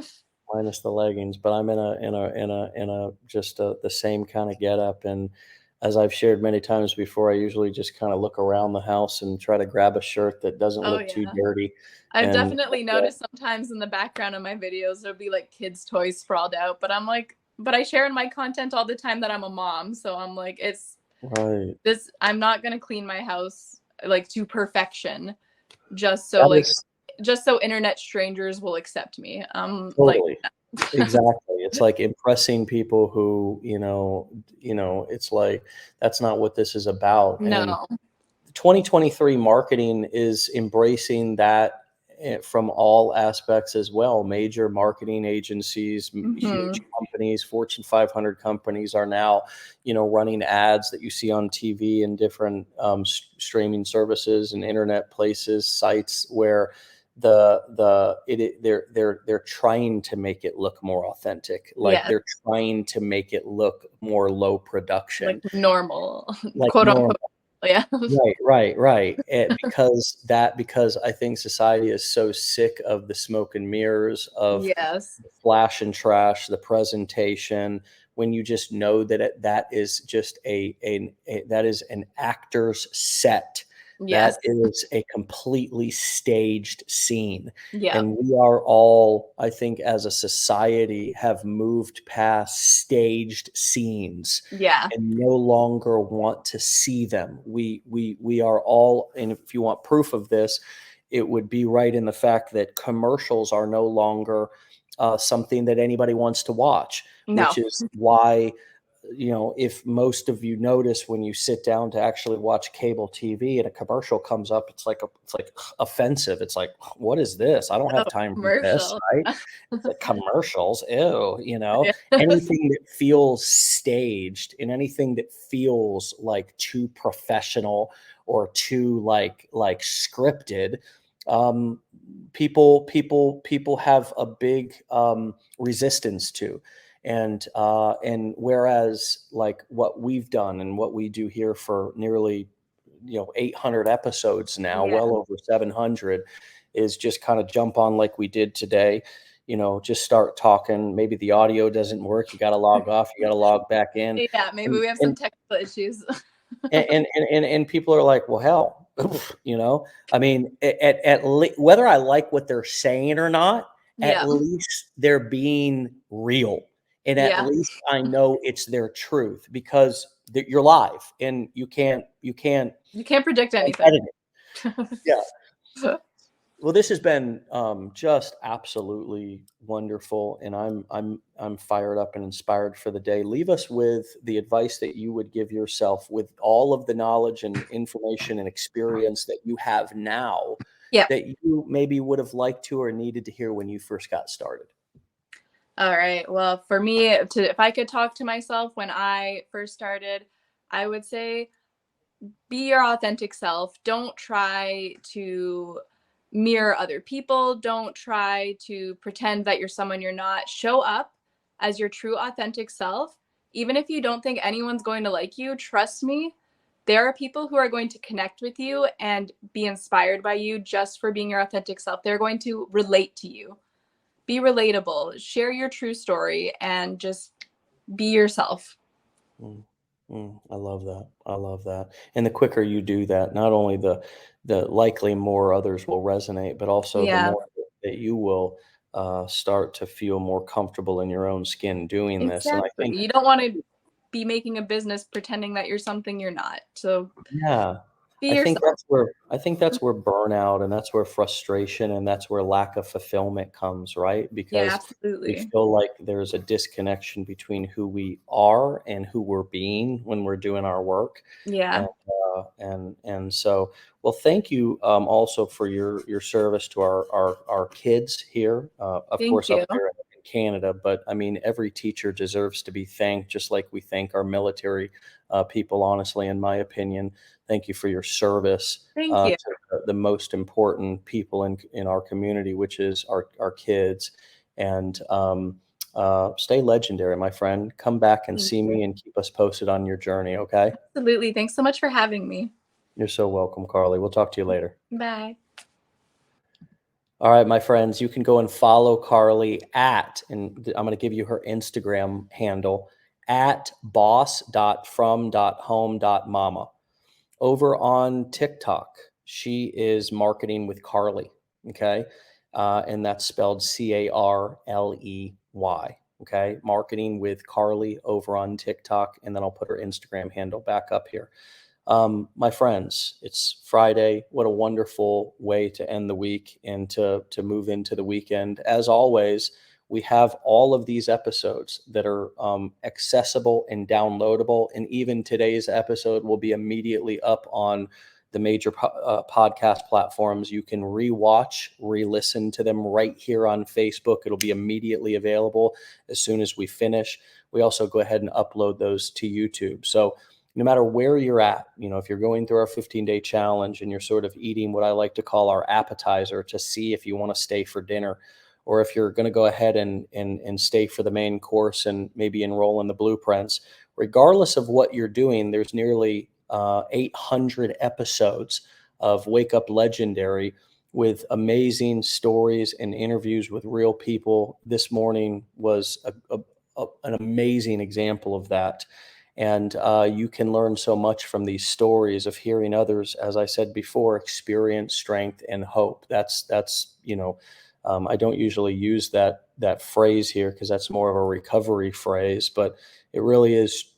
[SPEAKER 1] Minus the leggings, but I'm in a just the same kind of getup. And as I've shared many times before, I usually just kind of look around the house and try to grab a shirt that doesn't
[SPEAKER 2] Oh
[SPEAKER 1] look too
[SPEAKER 2] yeah.
[SPEAKER 1] dirty.
[SPEAKER 2] I've
[SPEAKER 1] And
[SPEAKER 2] definitely noticed sometimes in the background of my videos, there'll be like kids' toys sprawled out, but I'm like, but I share in my content all the time that I'm a mom. So I'm like, it's
[SPEAKER 1] right.
[SPEAKER 2] this, I'm not going to clean my house like to perfection just so
[SPEAKER 1] That
[SPEAKER 2] like,
[SPEAKER 1] is
[SPEAKER 2] just so internet strangers will accept me. Like,
[SPEAKER 1] totally. Exactly. It's like impressing people who, it's like that's not what this is about. And
[SPEAKER 2] no.
[SPEAKER 1] 2023 marketing is embracing that from all aspects as well. Major marketing agencies,
[SPEAKER 2] Mm-hmm.
[SPEAKER 1] huge companies, Fortune 500 companies are now, running ads that you see on TV and different streaming services and internet places, sites where they're trying to make it look more authentic, like
[SPEAKER 2] Yeah.
[SPEAKER 1] they're trying to make it look more low
[SPEAKER 2] Like
[SPEAKER 1] production,
[SPEAKER 2] normal,
[SPEAKER 1] like
[SPEAKER 2] quote
[SPEAKER 1] normal.
[SPEAKER 2] unquote. Yeah.
[SPEAKER 1] Right. Because I think society is so sick of the smoke and mirrors, of
[SPEAKER 2] Yes.
[SPEAKER 1] the flash and trash, the presentation. When you just know that that is just that is an actor's set.
[SPEAKER 2] Yes.
[SPEAKER 1] That is a completely staged scene.
[SPEAKER 2] Yeah.
[SPEAKER 1] And we are all, I think, as a society, have moved past staged scenes
[SPEAKER 2] Yeah.
[SPEAKER 1] and no longer want to see them. We are all, and if you want proof of this, it would be right in the fact that commercials are no longer something that anybody wants to watch,
[SPEAKER 2] No.
[SPEAKER 1] which is why, if most of you notice when you sit down to actually watch cable TV and a commercial comes up, it's like offensive. It's like, what is this? I don't
[SPEAKER 2] Oh,
[SPEAKER 1] have time for this,
[SPEAKER 2] commercial.
[SPEAKER 1] right? It's like commercials, ew,
[SPEAKER 2] Yeah.
[SPEAKER 1] anything that feels staged and anything that feels like too professional or too like scripted, um, people have a big resistance to. And whereas like what we've done and what we do here for nearly 800 episodes now,
[SPEAKER 2] Yeah.
[SPEAKER 1] well over 700, is just kind of jump on like we did today, just start talking. Maybe the audio doesn't work, you got to log off, you got to log back in.
[SPEAKER 2] Yeah. Maybe
[SPEAKER 1] and
[SPEAKER 2] we have some
[SPEAKER 1] and
[SPEAKER 2] technical issues.
[SPEAKER 1] and people are like, well, hell, I mean, whether I like what they're saying or not, at
[SPEAKER 2] Yeah.
[SPEAKER 1] least they're being real. And at
[SPEAKER 2] Yeah.
[SPEAKER 1] least I know it's their truth, because you're live and you can't
[SPEAKER 2] You can't predict anything.
[SPEAKER 1] edit it. Yeah. Well, this has been just absolutely wonderful, and I'm fired up and inspired for the day. Leave us with the advice that you would give yourself, with all of the knowledge and information and experience that you have now,
[SPEAKER 2] Yeah.
[SPEAKER 1] that you maybe would have liked to or needed to hear when you first got started.
[SPEAKER 2] All right. Well, for me, if I could talk to myself when I first started, I would say be your authentic self. Don't try to mirror other people. Don't try to pretend that you're someone you're not. Show up as your true authentic self. Even if you don't think anyone's going to like you, trust me, there are people who are going to connect with you and be inspired by you just for being your authentic self. They're going to relate to you. Be relatable, share your true story, and just be yourself.
[SPEAKER 1] Mm. I love that. I love that. And the quicker you do that, not only the likely more others will resonate, but also the
[SPEAKER 2] Yeah,
[SPEAKER 1] more that you will start to feel more comfortable in your own skin doing this. And I
[SPEAKER 2] exactly.
[SPEAKER 1] think,
[SPEAKER 2] You don't want to be making a business pretending that you're something you're not. So
[SPEAKER 1] yeah,
[SPEAKER 2] be yourself.
[SPEAKER 1] I think that's where burnout and that's where frustration and that's where lack of fulfillment comes, right?
[SPEAKER 2] Yeah,
[SPEAKER 1] Because we
[SPEAKER 2] absolutely.
[SPEAKER 1] feel like there's a disconnection between who we are and who we're being when we're doing our work.
[SPEAKER 2] Yeah.
[SPEAKER 1] And and so, well, thank you also for your service to our kids here, of
[SPEAKER 2] Thank
[SPEAKER 1] course, up
[SPEAKER 2] you.
[SPEAKER 1] there in Canada. But I mean, every teacher deserves to be thanked, just like we thank our military people. Honestly, in my opinion, thank you for your service
[SPEAKER 2] Thank you.
[SPEAKER 1] to the most important people in our community, which is our kids. And stay legendary, my friend. Come back and
[SPEAKER 2] Thank
[SPEAKER 1] see
[SPEAKER 2] you.
[SPEAKER 1] me and keep us posted on your journey. Okay.
[SPEAKER 2] Absolutely. Thanks so much for having me.
[SPEAKER 1] You're so welcome, Carly. We'll talk to you later.
[SPEAKER 2] Bye.
[SPEAKER 1] All right, my friends, you can go and follow Carly I'm going to give you her Instagram handle at boss.from.home.mama. Over on TikTok, she is marketing with Carly. Okay. And that's spelled Carley. Okay. Marketing with Carly over on TikTok. And then I'll put her Instagram handle back up here. My friends, it's Friday. What a wonderful way to end the week and to move into the weekend. As always, we have all of these episodes that are accessible and downloadable. And even today's episode will be immediately up on the major podcast platforms. You can rewatch, re-listen to them right here on Facebook. It'll be immediately available as soon as we finish. We also go ahead and upload those to YouTube. So no matter where you're at, if you're going through our 15-day challenge and you're sort of eating what I like to call our appetizer to see if you want to stay for dinner, or if you're going to go ahead and stay for the main course and maybe enroll in the blueprints, regardless of what you're doing, there's nearly 800 episodes of Wake Up Legendary with amazing stories and interviews with real people. This morning was an amazing example of that. And you can learn so much from these stories of hearing others, as I said before, experience strength and hope. I don't usually use that phrase here because that's more of a recovery phrase, but it really is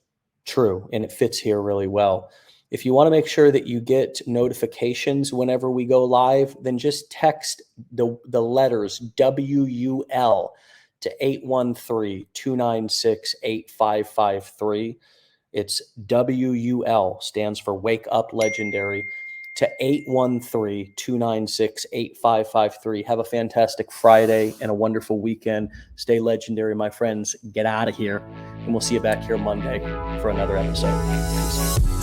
[SPEAKER 1] true and it fits here really well. If you want to make sure that you get notifications whenever we go live, then just text the letters WUL to 813-296-8553. It's WUL, stands for Wake Up Legendary, to 813-296-8553. Have a fantastic Friday and a wonderful weekend. Stay legendary, my friends. Get out of here. And we'll see you back here Monday for another episode. Peace.